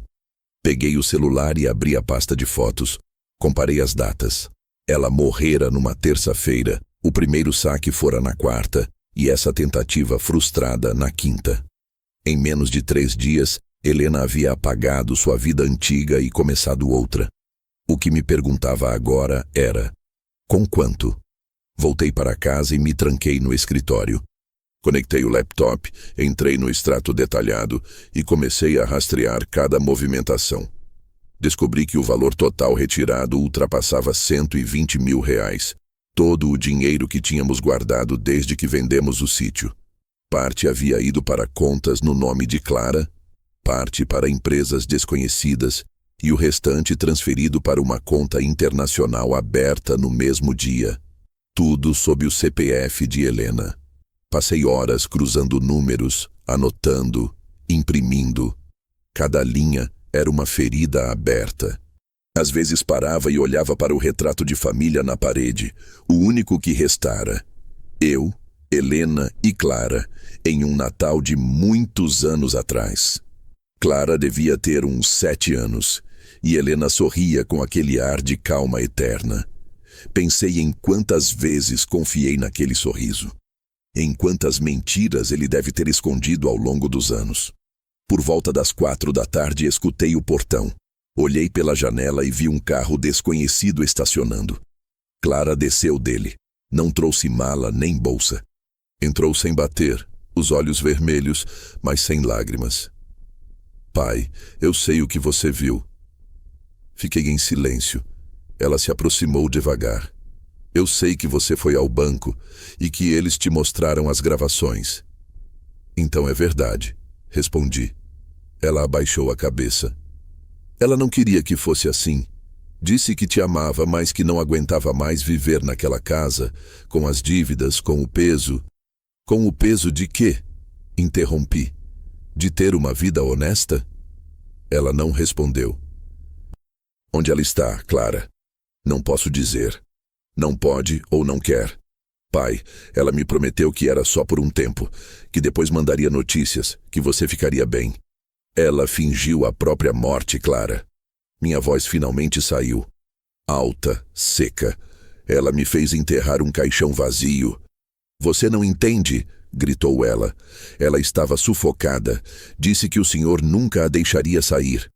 A: Peguei o celular e abri a pasta de fotos. Comparei as datas. Ela morrera numa terça-feira, o primeiro saque fora na quarta, e essa tentativa frustrada na quinta. Em menos de 3 dias, Helena havia apagado sua vida antiga e começado outra. O que me perguntava agora era: com quanto? Voltei para casa e me tranquei no escritório. Conectei o laptop, entrei no extrato detalhado e comecei a rastrear cada movimentação. Descobri que o valor total retirado ultrapassava R$120 mil. Todo o dinheiro que tínhamos guardado desde que vendemos o sítio. Parte havia ido para contas no nome de Clara, parte para empresas desconhecidas e o restante transferido para uma conta internacional aberta no mesmo dia. Tudo sob o CPF de Helena. Passei horas cruzando números, anotando, imprimindo. Cada linha era uma ferida aberta. Às vezes parava e olhava para o retrato de família na parede, o único que restara. Eu, Helena e Clara, em um Natal de muitos anos atrás. Clara devia ter uns 7 anos, e Helena sorria com aquele ar de calma eterna. Pensei em quantas vezes confiei naquele sorriso. Em quantas mentiras ele deve ter escondido ao longo dos anos. Por volta das 4 da tarde, escutei o portão. Olhei pela janela e vi um carro desconhecido estacionando. Clara desceu dele. Não trouxe mala nem bolsa. Entrou sem bater, os olhos vermelhos, mas sem lágrimas. Pai, eu sei o que você viu. Fiquei em silêncio. Ela se aproximou devagar. Eu sei que você foi ao banco e que eles te mostraram as gravações. Então é verdade, respondi. Ela abaixou a cabeça. Ela não queria que fosse assim. Disse que te amava, mas que não aguentava mais viver naquela casa, com as dívidas, com o peso. Com o peso de quê? Interrompi. De ter uma vida honesta? Ela não respondeu. Onde ela está, Clara? Não posso dizer. Não pode ou não quer. Pai, ela me prometeu que era só por um tempo, que depois mandaria notícias, que você ficaria bem. Ela fingiu a própria morte, Clara. Minha voz finalmente saiu. Alta, seca. Ela me fez enterrar um caixão vazio. Você não entende, gritou ela. Ela estava sufocada. Disse que o senhor nunca a deixaria sair.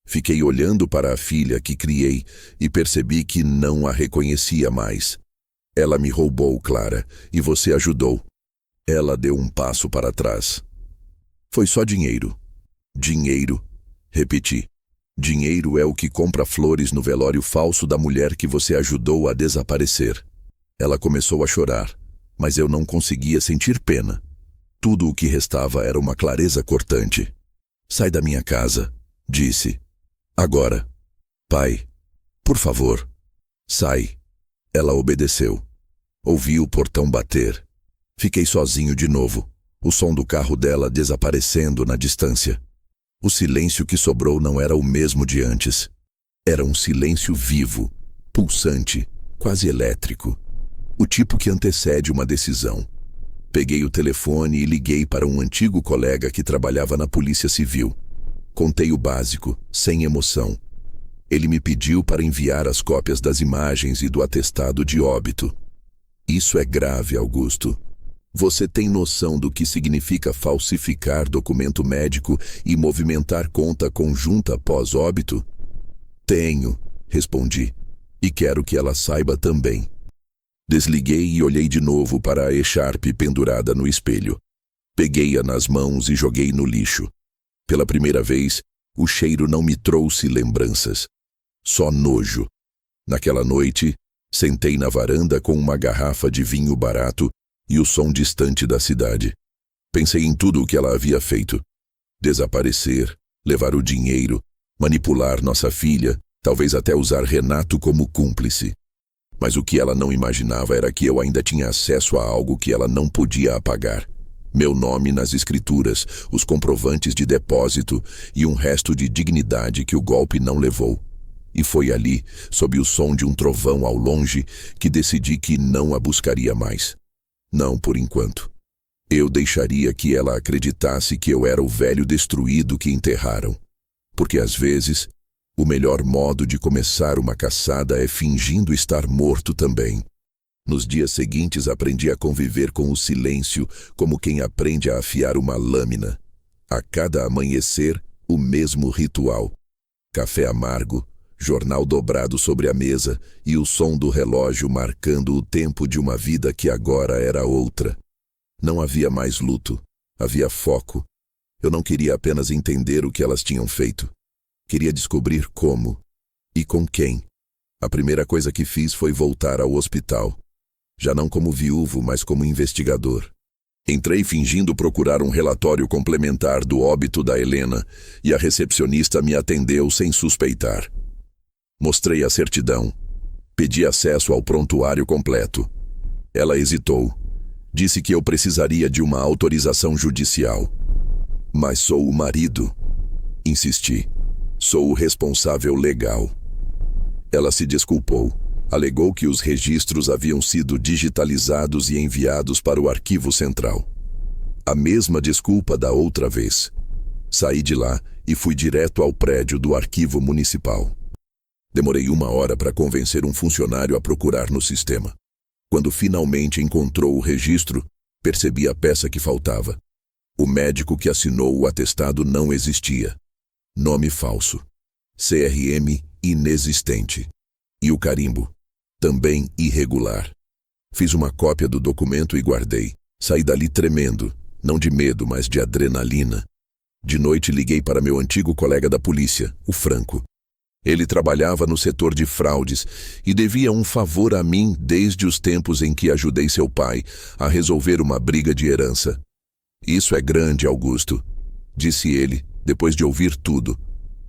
A: Fiquei olhando para a filha que criei e percebi que não a reconhecia mais. Ela me roubou, Clara, e você ajudou. Ela deu um passo para trás. Foi só dinheiro. Dinheiro, repeti. Dinheiro é o que compra flores no velório falso da mulher que você ajudou a desaparecer. Ela começou a chorar, mas eu não conseguia sentir pena. Tudo o que restava era uma clareza cortante. Sai da minha casa, disse. Agora. Pai, por favor, sai. Ela obedeceu. Ouvi o portão bater. Fiquei sozinho de novo, o som do carro dela desaparecendo na distância. O silêncio que sobrou não era o mesmo de antes. Era um silêncio vivo, pulsante, quase elétrico. O tipo que antecede uma decisão. Peguei o telefone e liguei para um antigo colega que trabalhava na Polícia Civil. Contei o básico, sem emoção. Ele me pediu para enviar as cópias das imagens e do atestado de óbito. Isso é grave, Augusto. Você tem noção do que significa falsificar documento médico e movimentar conta conjunta pós-óbito? Tenho, respondi, e quero que ela saiba também. Desliguei e olhei de novo para a echarpe pendurada no espelho. Peguei-a nas mãos e joguei no lixo. Pela primeira vez, o cheiro não me trouxe lembranças. Só nojo. Naquela noite, sentei na varanda com uma garrafa de vinho barato e o som distante da cidade. Pensei em tudo o que ela havia feito. Desaparecer, levar o dinheiro, manipular nossa filha, talvez até usar Renato como cúmplice. Mas o que ela não imaginava era que eu ainda tinha acesso a algo que ela não podia apagar. Meu nome nas escrituras, os comprovantes de depósito e um resto de dignidade que o golpe não levou. E foi ali, sob o som de um trovão ao longe, que decidi que não a buscaria mais. Não por enquanto. Eu deixaria que ela acreditasse que eu era o velho destruído que enterraram. Porque às vezes, o melhor modo de começar uma caçada é fingindo estar morto também. Nos dias seguintes aprendi a conviver com o silêncio como quem aprende a afiar uma lâmina. A cada amanhecer, o mesmo ritual. Café amargo, jornal dobrado sobre a mesa e o som do relógio marcando o tempo de uma vida que agora era outra. Não havia mais luto, havia foco. Eu não queria apenas entender o que elas tinham feito. Queria descobrir como e com quem. A primeira coisa que fiz foi voltar ao hospital. Já não como viúvo, mas como investigador. Entrei fingindo procurar um relatório complementar do óbito da Helena e a recepcionista me atendeu sem suspeitar. Mostrei a certidão. Pedi acesso ao prontuário completo. Ela hesitou. Disse que eu precisaria de uma autorização judicial. Mas sou o marido. Insisti. Sou o responsável legal. Ela se desculpou. Alegou que os registros haviam sido digitalizados e enviados para o arquivo central. A mesma desculpa da outra vez. Saí de lá e fui direto ao prédio do arquivo municipal. Demorei 1 hora para convencer um funcionário a procurar no sistema. Quando finalmente encontrou o registro, percebi a peça que faltava. O médico que assinou o atestado não existia. Nome falso. CRM inexistente. E o carimbo? Também irregular. Fiz uma cópia do documento e guardei. Saí dali tremendo, não de medo, mas de adrenalina. De noite liguei para meu antigo colega da polícia, o Franco. Ele trabalhava no setor de fraudes e devia um favor a mim desde os tempos em que ajudei seu pai a resolver uma briga de herança. Isso é grande, Augusto, disse ele, depois de ouvir tudo.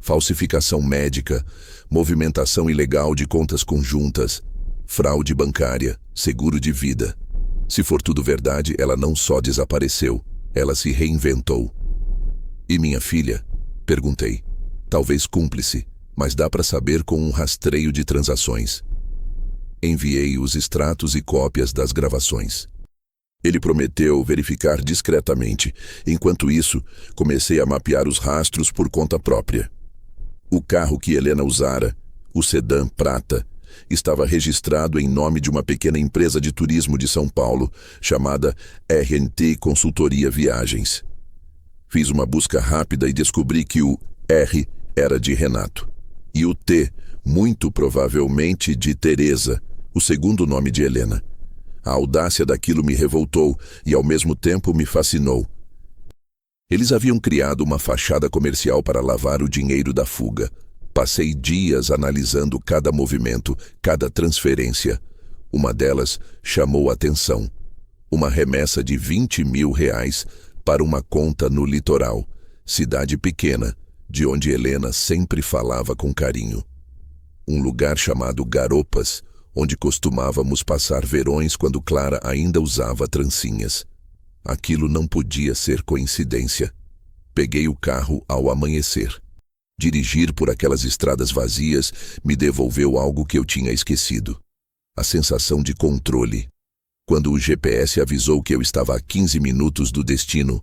A: Falsificação médica, movimentação ilegal de contas conjuntas, fraude bancária, seguro de vida. Se for tudo verdade, ela não só desapareceu, ela se reinventou. E minha filha? Perguntei. Talvez cúmplice, mas dá para saber com um rastreio de transações. Enviei os extratos e cópias das gravações. Ele prometeu verificar discretamente. Enquanto isso, comecei a mapear os rastros por conta própria. O carro que Helena usara, o sedã prata, estava registrado em nome de uma pequena empresa de turismo de São Paulo, chamada R&T Consultoria Viagens. Fiz uma busca rápida e descobri que o R era de Renato, e o T, muito provavelmente, de Teresa, o segundo nome de Helena. A audácia daquilo me revoltou e, ao mesmo tempo, me fascinou. Eles haviam criado uma fachada comercial para lavar o dinheiro da fuga. Passei dias analisando cada movimento, cada transferência. Uma delas chamou a atenção. Uma remessa de R$20 mil para uma conta no litoral, cidade pequena, de onde Helena sempre falava com carinho. Um lugar chamado Garopas, onde costumávamos passar verões quando Clara ainda usava trancinhas. Aquilo não podia ser coincidência. Peguei o carro ao amanhecer. Dirigir por aquelas estradas vazias me devolveu algo que eu tinha esquecido. A sensação de controle. Quando o GPS avisou que eu estava a 15 minutos do destino,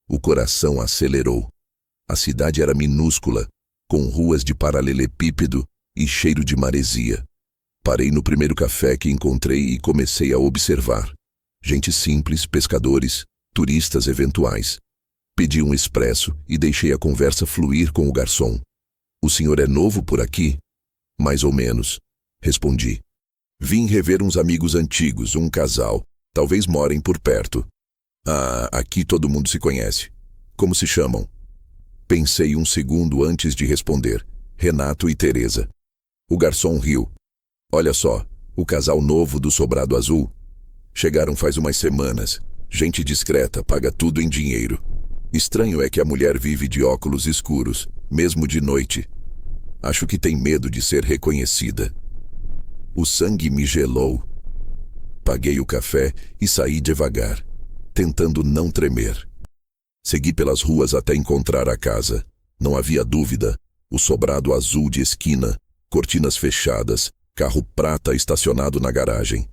A: o coração acelerou. A cidade era minúscula, com ruas de paralelepípedo e cheiro de maresia. Parei no primeiro café que encontrei e comecei a observar. Gente simples, pescadores, turistas eventuais. Pedi um expresso e deixei a conversa fluir com o garçom. "O senhor é novo por aqui?" "Mais ou menos", respondi. "Vim rever uns amigos antigos, um casal. Talvez morem por perto." "Ah, aqui todo mundo se conhece. Como se chamam?" Pensei um segundo antes de responder. "Renato e Teresa." O garçom riu. "Olha só, o casal novo do sobrado azul. Chegaram faz umas semanas. Gente discreta, paga tudo em dinheiro. Estranho é que a mulher vive de óculos escuros, mesmo de noite. Acho que tem medo de ser reconhecida." O sangue me gelou. Paguei o café e saí devagar, tentando não tremer. Segui pelas ruas até encontrar a casa. Não havia dúvida. O sobrado azul de esquina, cortinas fechadas, carro prata estacionado na garagem.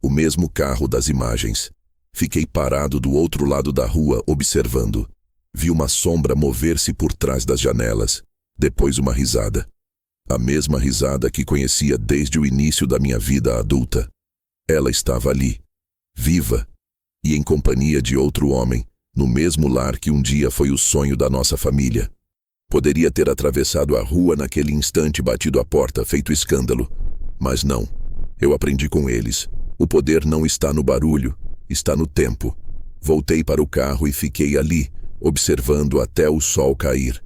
A: O mesmo carro das imagens. Fiquei parado do outro lado da rua, observando. Vi uma sombra mover-se por trás das janelas. Depois uma risada. A mesma risada que conhecia desde o início da minha vida adulta. Ela estava ali, viva, e em companhia de outro homem, no mesmo lar que um dia foi o sonho da nossa família. Poderia ter atravessado a rua naquele instante e batido a porta, feito escândalo. Mas não. Eu aprendi com eles. O poder não está no barulho, está no tempo. Voltei para o carro e fiquei ali, observando até o sol cair.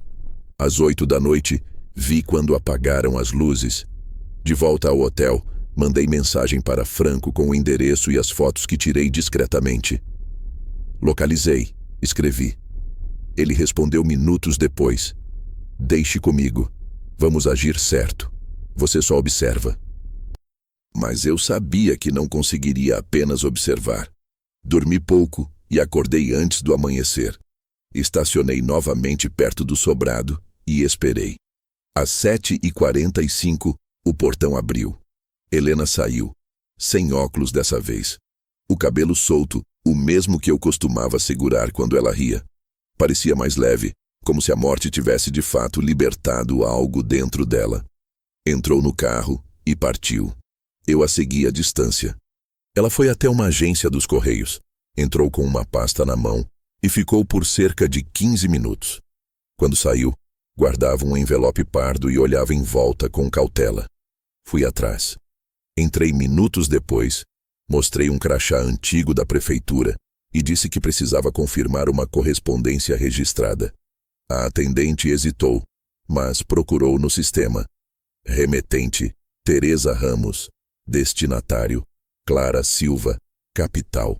A: Às 8 da noite, vi quando apagaram as luzes. De volta ao hotel, mandei mensagem para Franco com o endereço e as fotos que tirei discretamente. "Localizei", escrevi. Ele respondeu minutos depois. "Deixe comigo. Vamos agir certo. Você só observa." Mas eu sabia que não conseguiria apenas observar. Dormi pouco e acordei antes do amanhecer. Estacionei novamente perto do sobrado e esperei. Às 7h45, o portão abriu. Helena saiu, sem óculos dessa vez. O cabelo solto, o mesmo que eu costumava segurar quando ela ria. Parecia mais leve, como se a morte tivesse de fato libertado algo dentro dela. Entrou no carro e partiu. Eu a segui à distância. Ela foi até uma agência dos Correios, entrou com uma pasta na mão e ficou por cerca de 15 minutos. Quando saiu, guardava um envelope pardo e olhava em volta com cautela. Fui atrás. Entrei minutos depois, mostrei um crachá antigo da prefeitura e disse que precisava confirmar uma correspondência registrada. A atendente hesitou, mas procurou no sistema. Remetente, Teresa Ramos. Destinatário, Clara Silva, capital.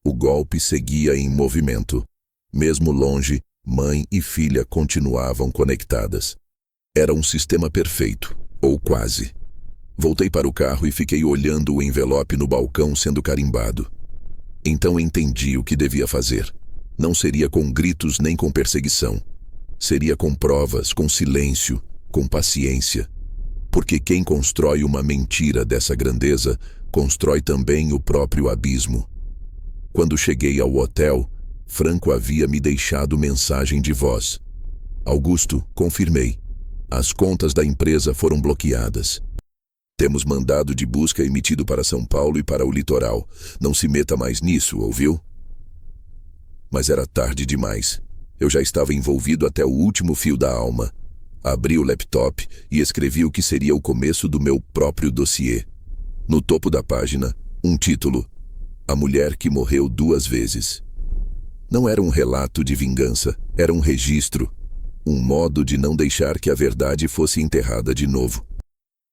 A: O golpe seguia em movimento. Mesmo longe, mãe e filha continuavam conectadas. Era um sistema perfeito, ou quase. Voltei para o carro e fiquei olhando o envelope no balcão sendo carimbado. Então entendi o que devia fazer. Não seria com gritos nem com perseguição. Seria com provas, com silêncio, com paciência. Porque quem constrói uma mentira dessa grandeza, constrói também o próprio abismo. Quando cheguei ao hotel, Franco havia me deixado mensagem de voz. Augusto, confirmei. As contas da empresa foram bloqueadas. Temos mandado de busca emitido para São Paulo e para o litoral. Não se meta mais nisso, ouviu? Mas era tarde demais. Eu já estava envolvido até o último fio da alma. Abri o laptop e escrevi o que seria o começo do meu próprio dossiê. No topo da página, um título: A Mulher que Morreu 2 vezes. Não era um relato de vingança, era um registro, um modo de não deixar que a verdade fosse enterrada de novo.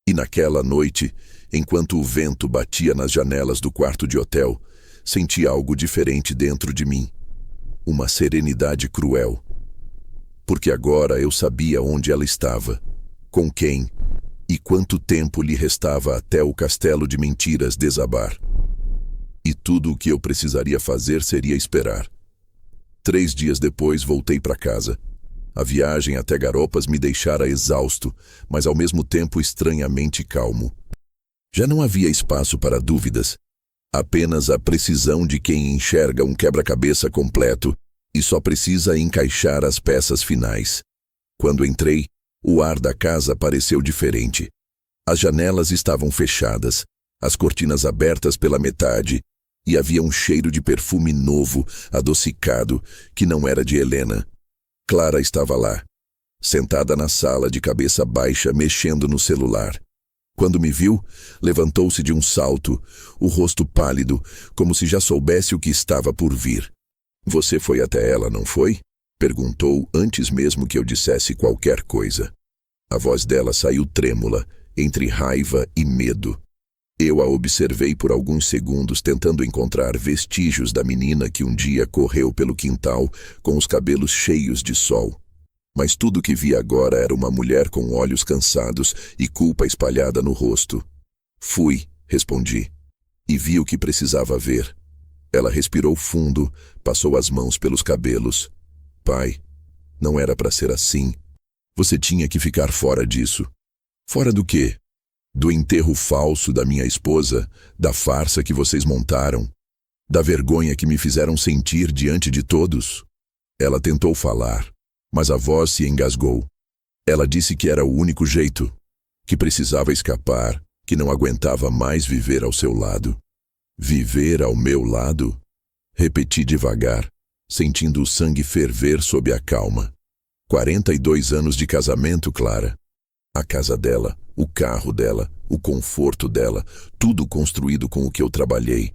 A: E naquela noite, enquanto o vento batia nas janelas do quarto de hotel, senti algo diferente dentro de mim. Uma serenidade cruel. Porque agora eu sabia onde ela estava, com quem e quanto tempo lhe restava até o castelo de mentiras desabar. E tudo o que eu precisaria fazer seria esperar. 3 dias depois voltei para casa. A viagem até Garopas me deixara exausto, mas ao mesmo tempo estranhamente calmo. Já não havia espaço para dúvidas, apenas a precisão de quem enxerga um quebra-cabeça completo e só precisa encaixar as peças finais. Quando entrei, o ar da casa pareceu diferente. As janelas estavam fechadas, as cortinas abertas pela metade, e havia um cheiro de perfume novo, adocicado, que não era de Helena. Clara estava lá, sentada na sala de cabeça baixa, mexendo no celular. Quando me viu, levantou-se de um salto, o rosto pálido, como se já soubesse o que estava por vir. Você foi até ela, não foi? Perguntou antes mesmo que eu dissesse qualquer coisa. A voz dela saiu trêmula, entre raiva e medo. Eu a observei por alguns segundos tentando encontrar vestígios da menina que um dia correu pelo quintal com os cabelos cheios de sol. Mas tudo que vi agora era uma mulher com olhos cansados e culpa espalhada no rosto. Fui, respondi, e vi o que precisava ver. Ela respirou fundo, passou as mãos pelos cabelos. Pai, não era para ser assim. Você tinha que ficar fora disso. Fora do quê? Do enterro falso da minha esposa, da farsa que vocês montaram, da vergonha que me fizeram sentir diante de todos. Ela tentou falar, mas a voz se engasgou. Ela disse que era o único jeito, que precisava escapar, que não aguentava mais viver ao seu lado. Viver ao meu lado? Repeti devagar, sentindo o sangue ferver sob a calma. 42 anos de casamento, Clara. A casa dela, o carro dela, o conforto dela, tudo construído com o que eu trabalhei.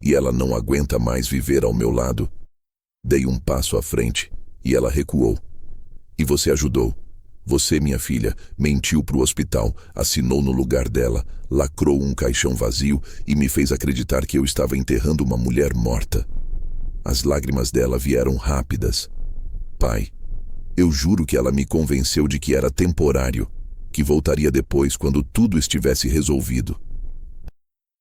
A: E ela não aguenta mais viver ao meu lado. Dei um passo à frente e ela recuou. E você ajudou. Você, minha filha, mentiu para o hospital, assinou no lugar dela, lacrou um caixão vazio e me fez acreditar que eu estava enterrando uma mulher morta. As lágrimas dela vieram rápidas. Pai, eu juro que ela me convenceu de que era temporário, que voltaria depois quando tudo estivesse resolvido.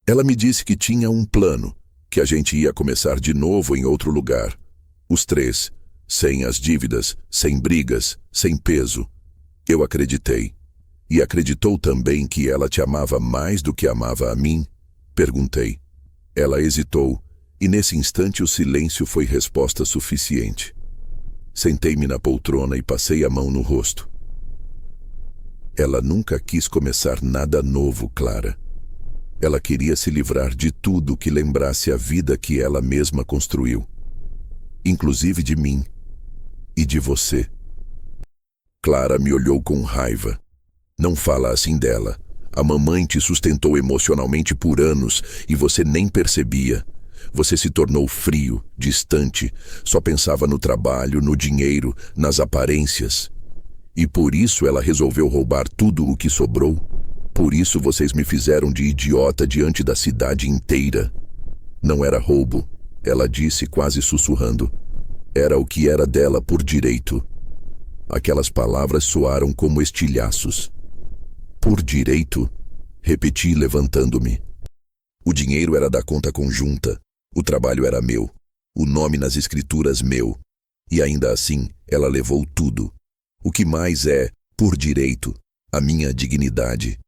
A: Ela me disse que tinha um plano, que a gente ia começar de novo em outro lugar. Os três, sem as dívidas, sem brigas, sem peso. Eu acreditei. E acreditou também que ela te amava mais do que amava a mim? Perguntei. Ela hesitou, e nesse instante o silêncio foi resposta suficiente. Sentei-me na poltrona e passei a mão no rosto. Ela nunca quis começar nada novo, Clara. Ela queria se livrar de tudo que lembrasse a vida que ela mesma construiu. Inclusive de mim e de você. Clara me olhou com raiva. Não fala assim dela. A mamãe te sustentou emocionalmente por anos e você nem percebia. Você se tornou frio, distante, só pensava no trabalho, no dinheiro, nas aparências. E por isso ela resolveu roubar tudo o que sobrou. Por isso vocês me fizeram de idiota diante da cidade inteira. Não era roubo, ela disse quase sussurrando. Era o que era dela por direito. Aquelas palavras soaram como estilhaços. Por direito? Repeti levantando-me. O dinheiro era da conta conjunta. O trabalho era meu. O nome nas escrituras meu. E ainda assim, ela levou tudo. O que mais é, por direito, a minha dignidade.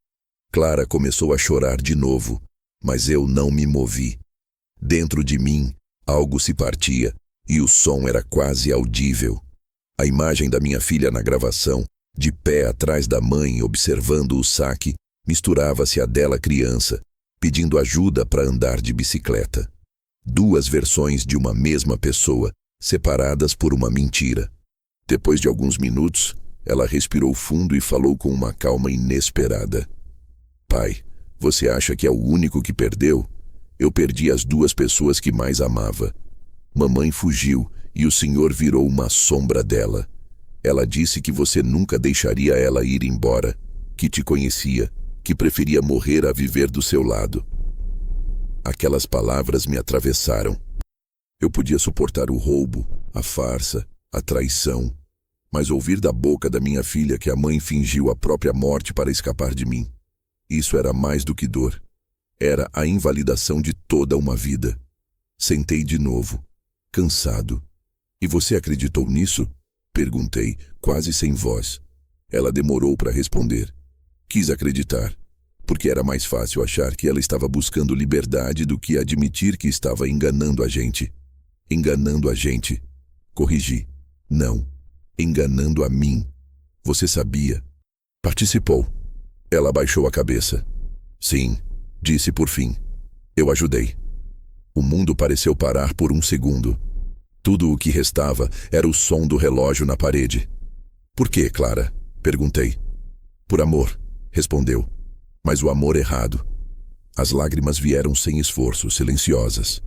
A: Clara começou a chorar de novo, mas eu não me movi. Dentro de mim, algo se partia e o som era quase audível. A imagem da minha filha na gravação, de pé atrás da mãe observando o saque, misturava-se à dela criança, pedindo ajuda para andar de bicicleta. Duas versões de uma mesma pessoa, separadas por uma mentira. Depois de alguns minutos, ela respirou fundo e falou com uma calma inesperada. Pai, você acha que é o único que perdeu? Eu perdi as duas pessoas que mais amava. Mamãe fugiu e o senhor virou uma sombra dela. Ela disse que você nunca deixaria ela ir embora, que te conhecia, que preferia morrer a viver do seu lado. Aquelas palavras me atravessaram. Eu podia suportar o roubo, a farsa, a traição, mas ouvir da boca da minha filha que a mãe fingiu a própria morte para escapar de mim, isso era mais do que dor. Era a invalidação de toda uma vida. Sentei de novo, cansado. E você acreditou nisso? Perguntei, quase sem voz. Ela demorou para responder. Quis acreditar, porque era mais fácil achar que ela estava buscando liberdade do que admitir que estava enganando a gente. Enganando a gente. Corrigi. Não. Enganando a mim. Você sabia. Participou. Ela abaixou a cabeça. Sim, disse por fim. Eu ajudei. O mundo pareceu parar por um segundo. Tudo o que restava era o som do relógio na parede. Por quê, Clara? Perguntei. Por amor, respondeu. Mas o amor errado. As lágrimas vieram sem esforço, silenciosas.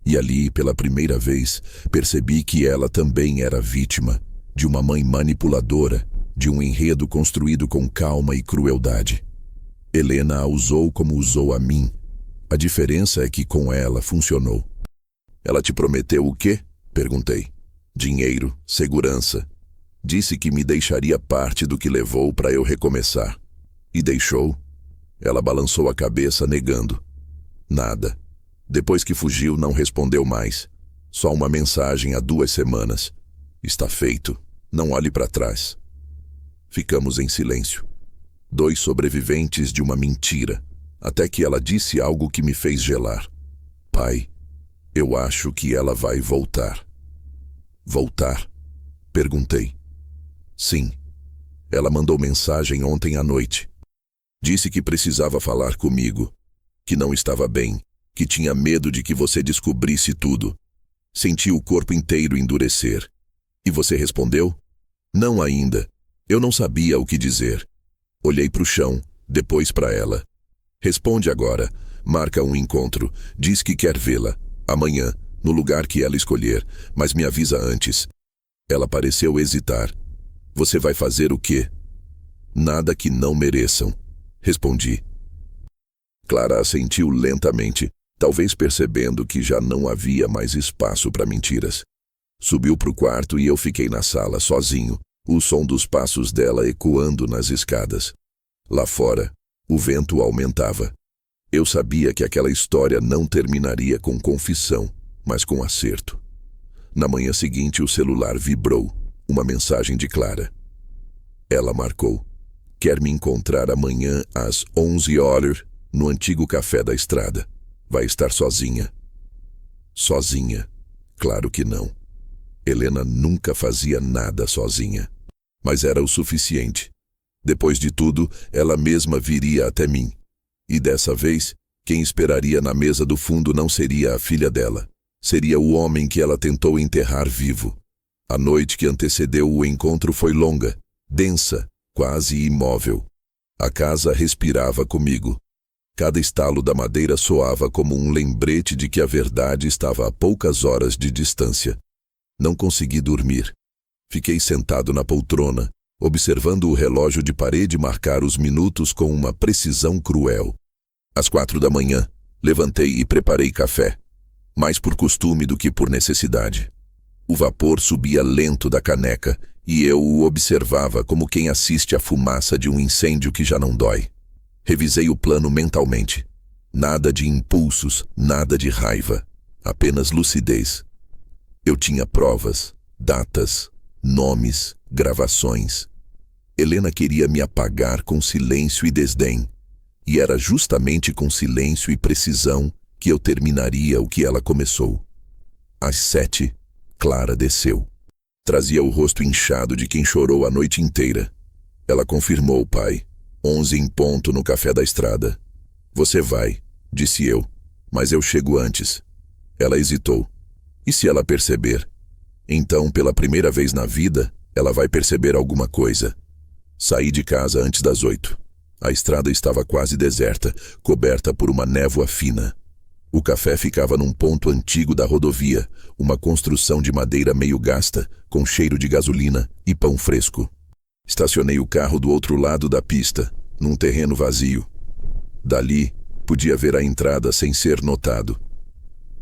A: E ali, pela primeira vez, percebi que ela também era vítima de uma mãe manipuladora, de um enredo construído com calma e crueldade. Helena a usou como usou a mim. A diferença é que com ela funcionou. Ela te prometeu o quê? Perguntei. Dinheiro, segurança. Disse que me deixaria parte do que levou para eu recomeçar. E deixou? Ela balançou a cabeça, negando. Nada. Depois que fugiu, não respondeu mais. Só uma mensagem há 2 semanas. Está feito. Não olhe para trás. Ficamos em silêncio. 2 sobreviventes de uma mentira, até que ela disse algo que me fez gelar. Pai, eu acho que ela vai voltar. Voltar? Perguntei. Sim. Ela mandou mensagem ontem à noite. Disse que precisava falar comigo, que não estava bem, que tinha medo de que você descobrisse tudo. Senti o corpo inteiro endurecer. E você respondeu? Não ainda. Eu não sabia o que dizer. Olhei para o chão, depois para ela. Responde agora. Marca um encontro. Diz que quer vê-la. Amanhã, no lugar que ela escolher, mas me avisa antes. Ela pareceu hesitar. Você vai fazer o quê? Nada que não mereçam. Respondi. Clara assentiu lentamente, talvez percebendo que já não havia mais espaço para mentiras. Subiu para o quarto e eu fiquei na sala, sozinho, o som dos passos dela ecoando nas escadas. Lá fora, o vento aumentava. Eu sabia que aquela história não terminaria com confissão, mas com acerto. Na manhã seguinte, o celular vibrou. Uma mensagem de Clara. Ela marcou: quer me encontrar amanhã às 11 horas no antigo café da estrada. Vai estar sozinha. Sozinha? Claro que não. Helena nunca fazia nada sozinha. Mas era o suficiente. Depois de tudo, ela mesma viria até mim. E dessa vez, quem esperaria na mesa do fundo não seria a filha dela. Seria o homem que ela tentou enterrar vivo. A noite que antecedeu o encontro foi longa, densa, quase imóvel. A casa respirava comigo. Cada estalo da madeira soava como um lembrete de que a verdade estava a poucas horas de distância. Não consegui dormir. Fiquei sentado na poltrona, observando o relógio de parede marcar os minutos com uma precisão cruel. Às 4 da manhã, levantei e preparei café, mais por costume do que por necessidade. O vapor subia lento da caneca e eu o observava como quem assiste à fumaça de um incêndio que já não dói. Revisei o plano mentalmente. Nada de impulsos, nada de raiva, apenas lucidez. Eu tinha provas, datas, nomes, gravações. Helena queria me apagar com silêncio e desdém. E era justamente com silêncio e precisão que eu terminaria o que ela começou. Às 7, Clara desceu. Trazia o rosto inchado de quem chorou a noite inteira. Ela confirmou, pai. 11 em ponto no café da estrada. Você vai, disse eu, mas eu chego antes. Ela hesitou. E se ela perceber? Então, pela primeira vez na vida, ela vai perceber alguma coisa. Saí de casa antes das 8. A estrada estava quase deserta, coberta por uma névoa fina. O café ficava num ponto antigo da rodovia, uma construção de madeira meio gasta, com cheiro de gasolina e pão fresco. Estacionei o carro do outro lado da pista, num terreno vazio. Dali, podia ver a entrada sem ser notado.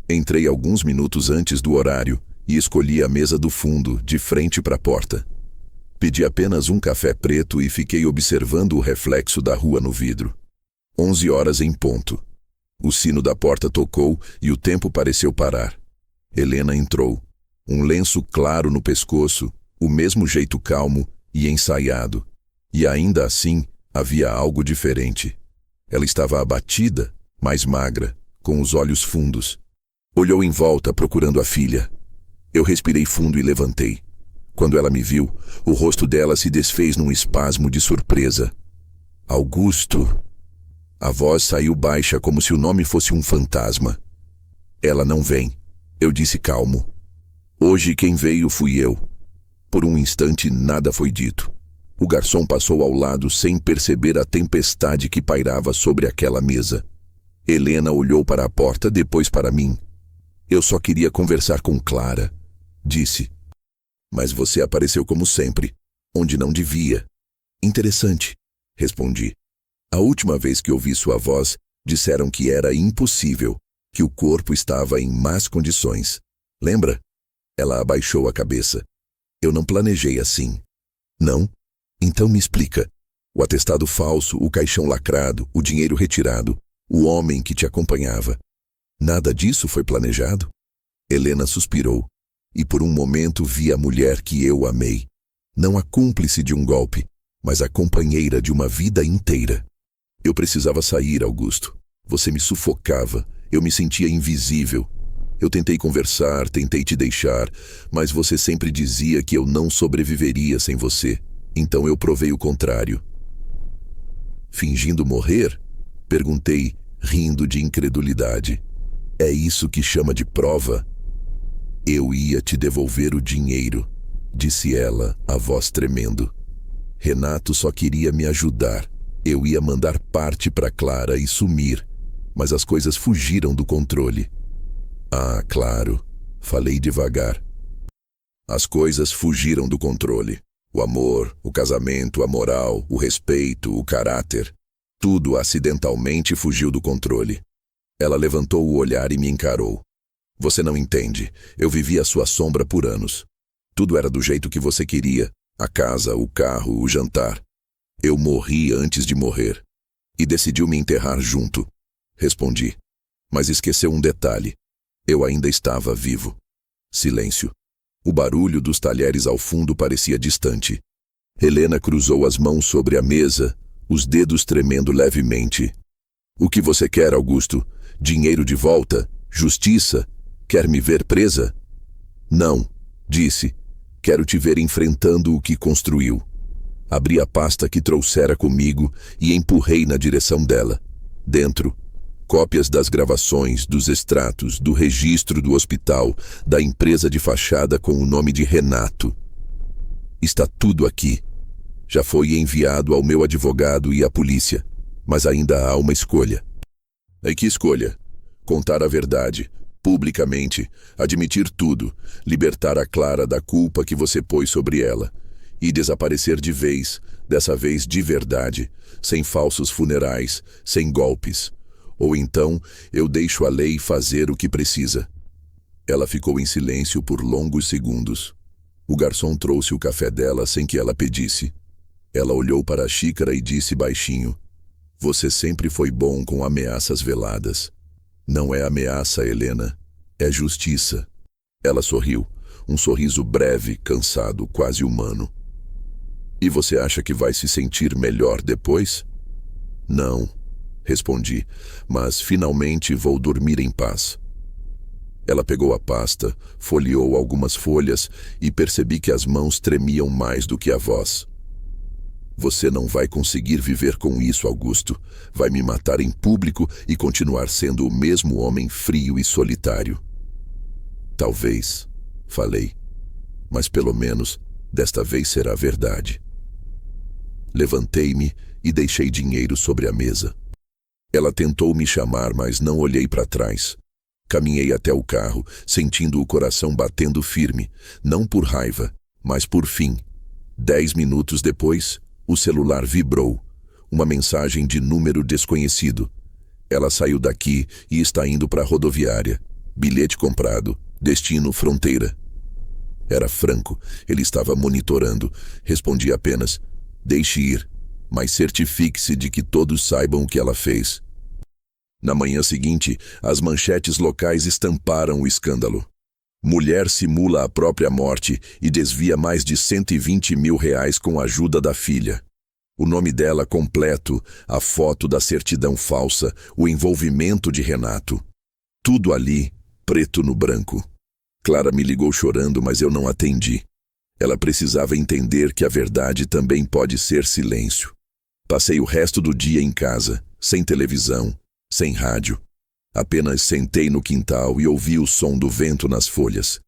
A: Entrei alguns minutos antes do horário e escolhi a mesa do fundo, de frente para a porta. Pedi apenas um café preto e fiquei observando o reflexo da rua no vidro. 11 horas em ponto. O sino da porta tocou e o tempo pareceu parar. Helena entrou. Um lenço claro no pescoço, o mesmo jeito calmo e ensaiado. E ainda assim, havia algo diferente. Ela estava abatida, mais magra, com os olhos fundos. Olhou em volta procurando a filha. Eu respirei fundo e levantei. Quando ela me viu, o rosto dela se desfez num espasmo de surpresa. Augusto. A voz saiu baixa como se o nome fosse um fantasma. Ela não vem, eu disse calmo. Hoje quem veio fui eu. Por um instante nada foi dito. O garçom passou ao lado sem perceber a tempestade que pairava sobre aquela mesa. Helena olhou para a porta, depois para mim. Eu só queria conversar com Clara, disse. Mas você apareceu como sempre, onde não devia. Interessante, respondi. A última vez que ouvi sua voz, disseram que era impossível, que o corpo estava em más condições. Lembra? Ela abaixou a cabeça. Eu não planejei assim. Não? Então me explica. O atestado falso, o caixão lacrado, o dinheiro retirado, o homem que te acompanhava. Nada disso foi planejado? Helena suspirou. E por um momento vi a mulher que eu amei. Não a cúmplice de um golpe, mas a companheira de uma vida inteira. Eu precisava sair, Augusto. Você me sufocava. Eu me sentia invisível. Eu tentei conversar, tentei te deixar, mas você sempre dizia que eu não sobreviveria sem você. Então eu provei o contrário. Fingindo morrer? Perguntei, rindo de incredulidade. É isso que chama de prova? Eu ia te devolver o dinheiro, disse ela, a voz tremendo. Renato só queria me ajudar. Eu ia mandar parte para Clara e sumir, mas as coisas fugiram do controle. Ah, claro, falei devagar. As coisas fugiram do controle. O amor, o casamento, a moral, o respeito, o caráter. Tudo acidentalmente fugiu do controle. Ela levantou o olhar e me encarou. Você não entende. Eu vivi à sua sombra por anos. Tudo era do jeito que você queria. A casa, o carro, o jantar. Eu morri antes de morrer. E decidiu me enterrar junto. respondi. Mas esqueceu um detalhe. Eu ainda estava vivo. Silêncio. O barulho dos talheres ao fundo parecia distante. Helena cruzou as mãos sobre a mesa, os dedos tremendo levemente. O que você quer, Augusto? Dinheiro de volta? Justiça? Quer me ver presa? Não, disse. Quero te ver enfrentando o que construiu. Abri a pasta que trouxera comigo e empurrei na direção dela. Dentro, cópias das gravações, dos extratos, do registro do hospital, da empresa de fachada com o nome de Renato. Está tudo aqui. Já foi enviado ao meu advogado e à polícia, mas ainda há uma escolha. E que escolha? Contar a verdade, publicamente, admitir tudo, libertar a Clara da culpa que você pôs sobre ela e desaparecer de vez, dessa vez de verdade, sem falsos funerais, sem golpes. Ou então eu deixo a lei fazer o que precisa. Ela ficou em silêncio por longos segundos. O garçom trouxe o café dela sem que ela pedisse. Ela olhou para a xícara e disse baixinho: Você sempre foi bom com ameaças veladas. Não é ameaça, Helena. É justiça. Ela sorriu, um sorriso breve, cansado, quase humano. E você acha que vai se sentir melhor depois? Não, respondi, mas finalmente vou dormir em paz. Ela pegou a pasta, folheou algumas folhas e percebi que as mãos tremiam mais do que a voz. Você não vai conseguir viver com isso, Augusto. Vai me matar em público e continuar sendo o mesmo homem frio e solitário. Talvez, falei, mas pelo menos desta vez será verdade. Levantei-me e deixei dinheiro sobre a mesa. Ela tentou me chamar, mas não olhei para trás. Caminhei até o carro, sentindo o coração batendo firme, não por raiva, mas por fim. 10 minutos depois, o celular vibrou. Uma mensagem de número desconhecido. Ela saiu daqui e está indo para a rodoviária. Bilhete comprado. Destino fronteira. Era Franco. Ele estava monitorando. Respondi apenas: Deixe ir, mas certifique-se de que todos saibam o que ela fez. Na manhã seguinte, as manchetes locais estamparam o escândalo. Mulher simula a própria morte e desvia mais de R$120 mil com a ajuda da filha. O nome dela completo, a foto da certidão falsa, o envolvimento de Renato. Tudo ali, preto no branco. Clara me ligou chorando, mas eu não atendi. Ela precisava entender que a verdade também pode ser silêncio. Passei o resto do dia em casa, sem televisão, sem rádio. Apenas sentei no quintal e ouvi o som do vento nas folhas.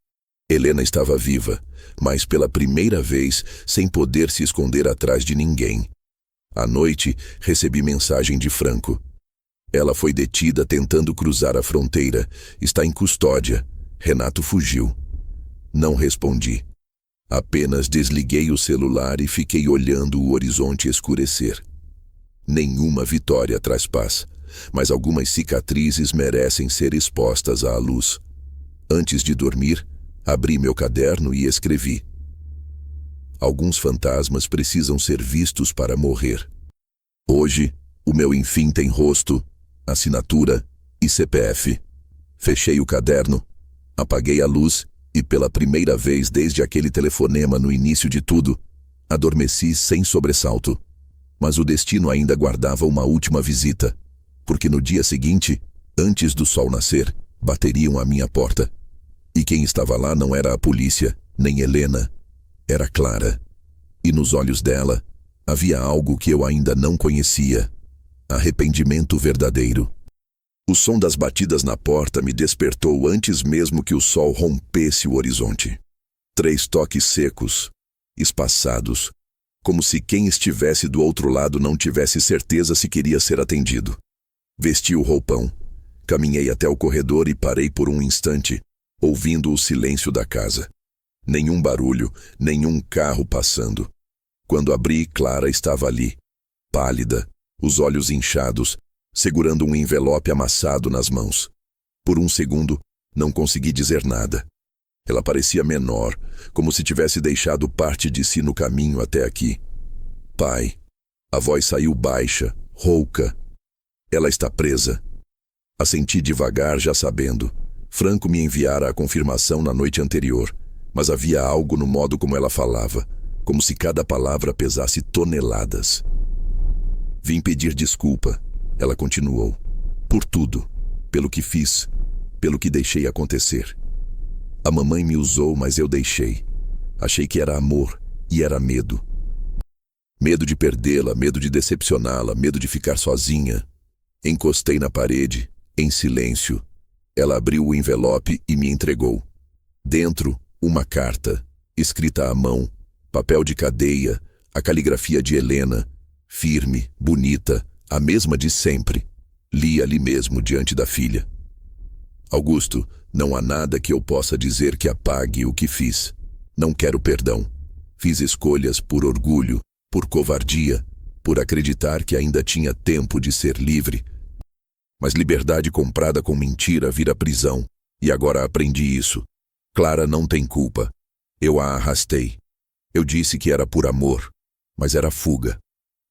A: Helena estava viva, mas pela primeira vez sem poder se esconder atrás de ninguém. À noite, recebi mensagem de Franco. Ela foi detida tentando cruzar a fronteira. Está em custódia. Renato fugiu. Não respondi. Apenas desliguei o celular e fiquei olhando o horizonte escurecer. Nenhuma vitória traz paz, mas algumas cicatrizes merecem ser expostas à luz. Antes de dormir, abri meu caderno e escrevi: Alguns fantasmas precisam ser vistos para morrer. Hoje, o meu enfim tem rosto, assinatura e CPF. Fechei o caderno, apaguei a luz e, pela primeira vez desde aquele telefonema no início de tudo, adormeci sem sobressalto. Mas o destino ainda guardava uma última visita, porque no dia seguinte, antes do sol nascer, bateriam à minha porta. E quem estava lá não era a polícia, nem Helena. Era Clara. E nos olhos dela havia algo que eu ainda não conhecia: arrependimento verdadeiro. O som das batidas na porta me despertou antes mesmo que o sol rompesse o horizonte. 3 toques secos, espaçados, como se quem estivesse do outro lado não tivesse certeza se queria ser atendido. Vesti o roupão, caminhei até o corredor e parei por um instante, ouvindo o silêncio da casa. Nenhum barulho, nenhum carro passando. Quando abri, Clara estava ali, pálida, os olhos inchados, segurando um envelope amassado nas mãos. Por um segundo, não consegui dizer nada. Ela parecia menor, como se tivesse deixado parte de si no caminho até aqui. Pai. A voz saiu baixa, rouca. Ela está presa. Assenti devagar, já sabendo. Franco me enviara a confirmação na noite anterior, mas havia algo no modo como ela falava, como se cada palavra pesasse toneladas. Vim pedir desculpa, ela continuou. Por tudo, pelo que fiz, pelo que deixei acontecer. A mamãe me usou, mas eu deixei. Achei que era amor, e era medo. Medo de perdê-la, medo de decepcioná-la, medo de ficar sozinha. Encostei na parede, em silêncio. Ela abriu o envelope e me entregou. Dentro, uma carta, escrita à mão, papel de cadeia, a caligrafia de Helena, firme, bonita, a mesma de sempre. Li ali mesmo diante da filha. Augusto, não há nada que eu possa dizer que apague o que fiz. Não quero perdão. Fiz escolhas por orgulho, por covardia, por acreditar que ainda tinha tempo de ser livre. Mas liberdade comprada com mentira vira prisão, e agora aprendi isso. Clara não tem culpa. Eu a arrastei. Eu disse que era por amor, mas era fuga.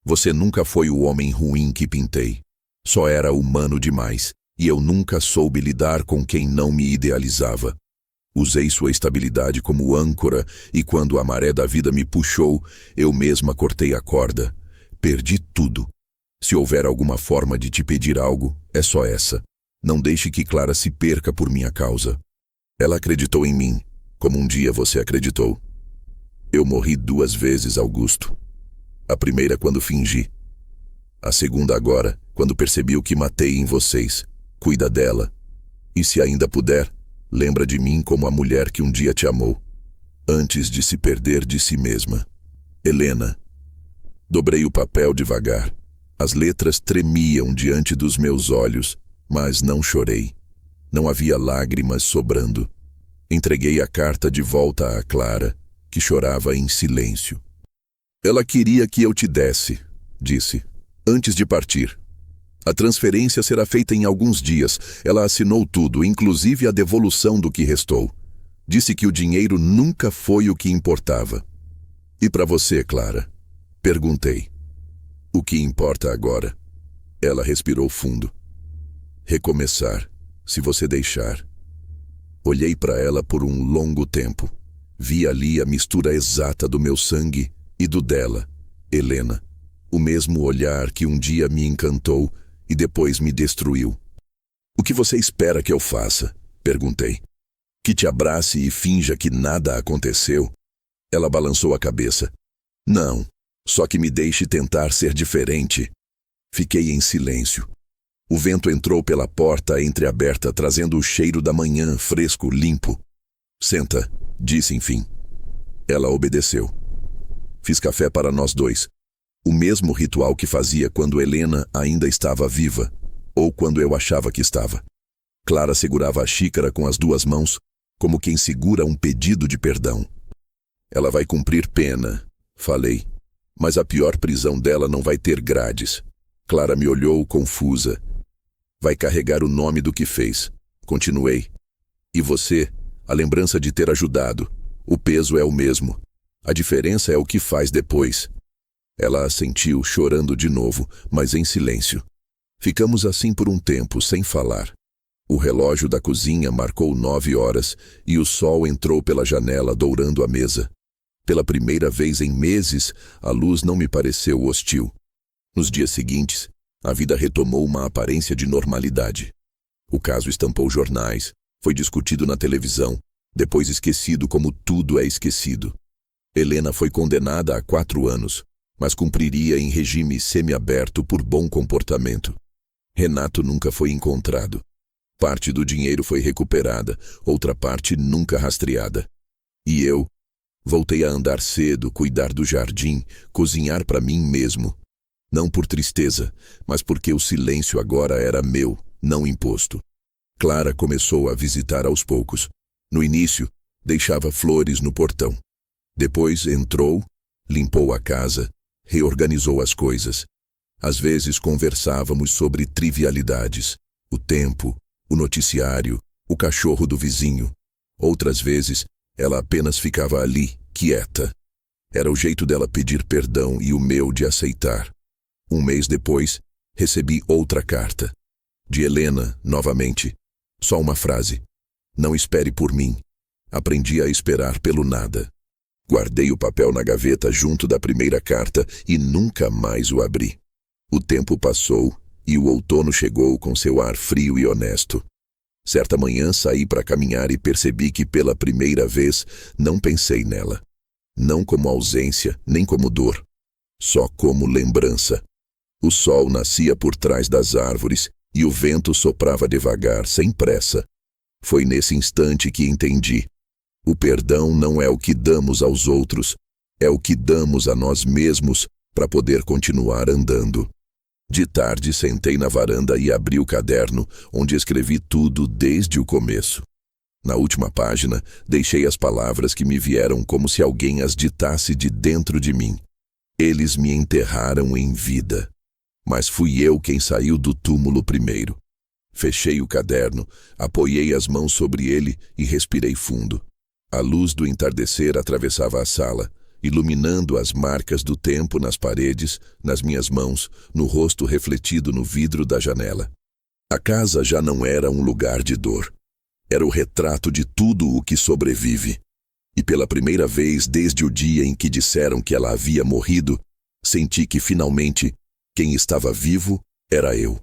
A: Você nunca foi o homem ruim que pintei. Só era humano demais, e eu nunca soube lidar com quem não me idealizava. Usei sua estabilidade como âncora, e quando a maré da vida me puxou, eu mesma cortei a corda. Perdi tudo. Se houver alguma forma de te pedir algo, é só essa. Não deixe que Clara se perca por minha causa. Ela acreditou em mim, como um dia você acreditou. Eu morri 2 vezes, Augusto. A primeira quando fingi. A segunda agora, quando percebi o que matei em vocês. Cuida dela. E se ainda puder, lembra de mim como a mulher que um dia te amou, antes de se perder de si mesma. Helena. Dobrei o papel devagar. As letras tremiam diante dos meus olhos, mas não chorei. Não havia lágrimas sobrando. Entreguei a carta de volta a Clara, que chorava em silêncio. Ela queria que eu te desse, disse, antes de partir. A transferência será feita em alguns dias. Ela assinou tudo, inclusive a devolução do que restou. Disse que o dinheiro nunca foi o que importava. E para você, Clara? Perguntei. O que importa agora? Ela respirou fundo. Recomeçar, se você deixar. Olhei para ela por um longo tempo. Vi ali a mistura exata do meu sangue e do dela, Helena. O mesmo olhar que um dia me encantou e depois me destruiu. O que você espera que eu faça? Perguntei. Que te abrace e finja que nada aconteceu? Ela balançou a cabeça. Não, só que me deixe tentar ser diferente. Fiquei em silêncio. O vento entrou pela porta entreaberta, trazendo o cheiro da manhã fresco, limpo. Senta, disse enfim. Ela obedeceu. Fiz café para nós dois. O mesmo ritual que fazia quando Helena ainda estava viva, ou quando eu achava que estava. Clara segurava a xícara com as 2 mãos, como quem segura um pedido de perdão. Ela vai cumprir pena, falei, mas a pior prisão dela não vai ter grades. Clara me olhou confusa. Vai carregar o nome do que fez. Continuei. E você, a lembrança de ter ajudado. O peso é o mesmo. A diferença é o que faz depois. Ela assentiu, chorando de novo, mas em silêncio. Ficamos assim por um tempo, sem falar. O relógio da cozinha marcou 9 horas e o sol entrou pela janela, dourando a mesa. Pela primeira vez em meses, a luz não me pareceu hostil. Nos dias seguintes, a vida retomou uma aparência de normalidade. O caso estampou jornais, foi discutido na televisão, depois esquecido como tudo é esquecido. Helena foi condenada a 4 anos, mas cumpriria em regime semiaberto por bom comportamento. Renato nunca foi encontrado. Parte do dinheiro foi recuperada, outra parte nunca rastreada. E eu voltei a andar cedo, cuidar do jardim, cozinhar para mim mesmo. Não por tristeza, mas porque o silêncio agora era meu, não imposto. Clara começou a visitar aos poucos. No início, deixava flores no portão. Depois entrou, limpou a casa, reorganizou as coisas. Às vezes conversávamos sobre trivialidades, o tempo, o noticiário, o cachorro do vizinho. Outras vezes, ela apenas ficava ali, quieta. Era o jeito dela pedir perdão e o meu de aceitar. Um mês depois, recebi outra carta. De Helena, novamente. Só uma frase. Não espere por mim. Aprendi a esperar pelo nada. Guardei o papel na gaveta junto da primeira carta e nunca mais o abri. O tempo passou e o outono chegou com seu ar frio e honesto. Certa manhã saí para caminhar e percebi que pela primeira vez não pensei nela. Não como ausência, nem como dor. Só como lembrança. O sol nascia por trás das árvores e o vento soprava devagar, sem pressa. Foi nesse instante que entendi. O perdão não é o que damos aos outros, é o que damos a nós mesmos para poder continuar andando. De tarde sentei na varanda e abri o caderno, onde escrevi tudo desde o começo. Na última página, deixei as palavras que me vieram como se alguém as ditasse de dentro de mim. Eles me enterraram em vida, mas fui eu quem saiu do túmulo primeiro. Fechei o caderno, apoiei as mãos sobre ele e respirei fundo. A luz do entardecer atravessava a sala, iluminando as marcas do tempo nas paredes, nas minhas mãos, no rosto refletido no vidro da janela. A casa já não era um lugar de dor. Era o retrato de tudo o que sobrevive. E pela primeira vez desde o dia em que disseram que ela havia morrido, senti que finalmente quem estava vivo era eu.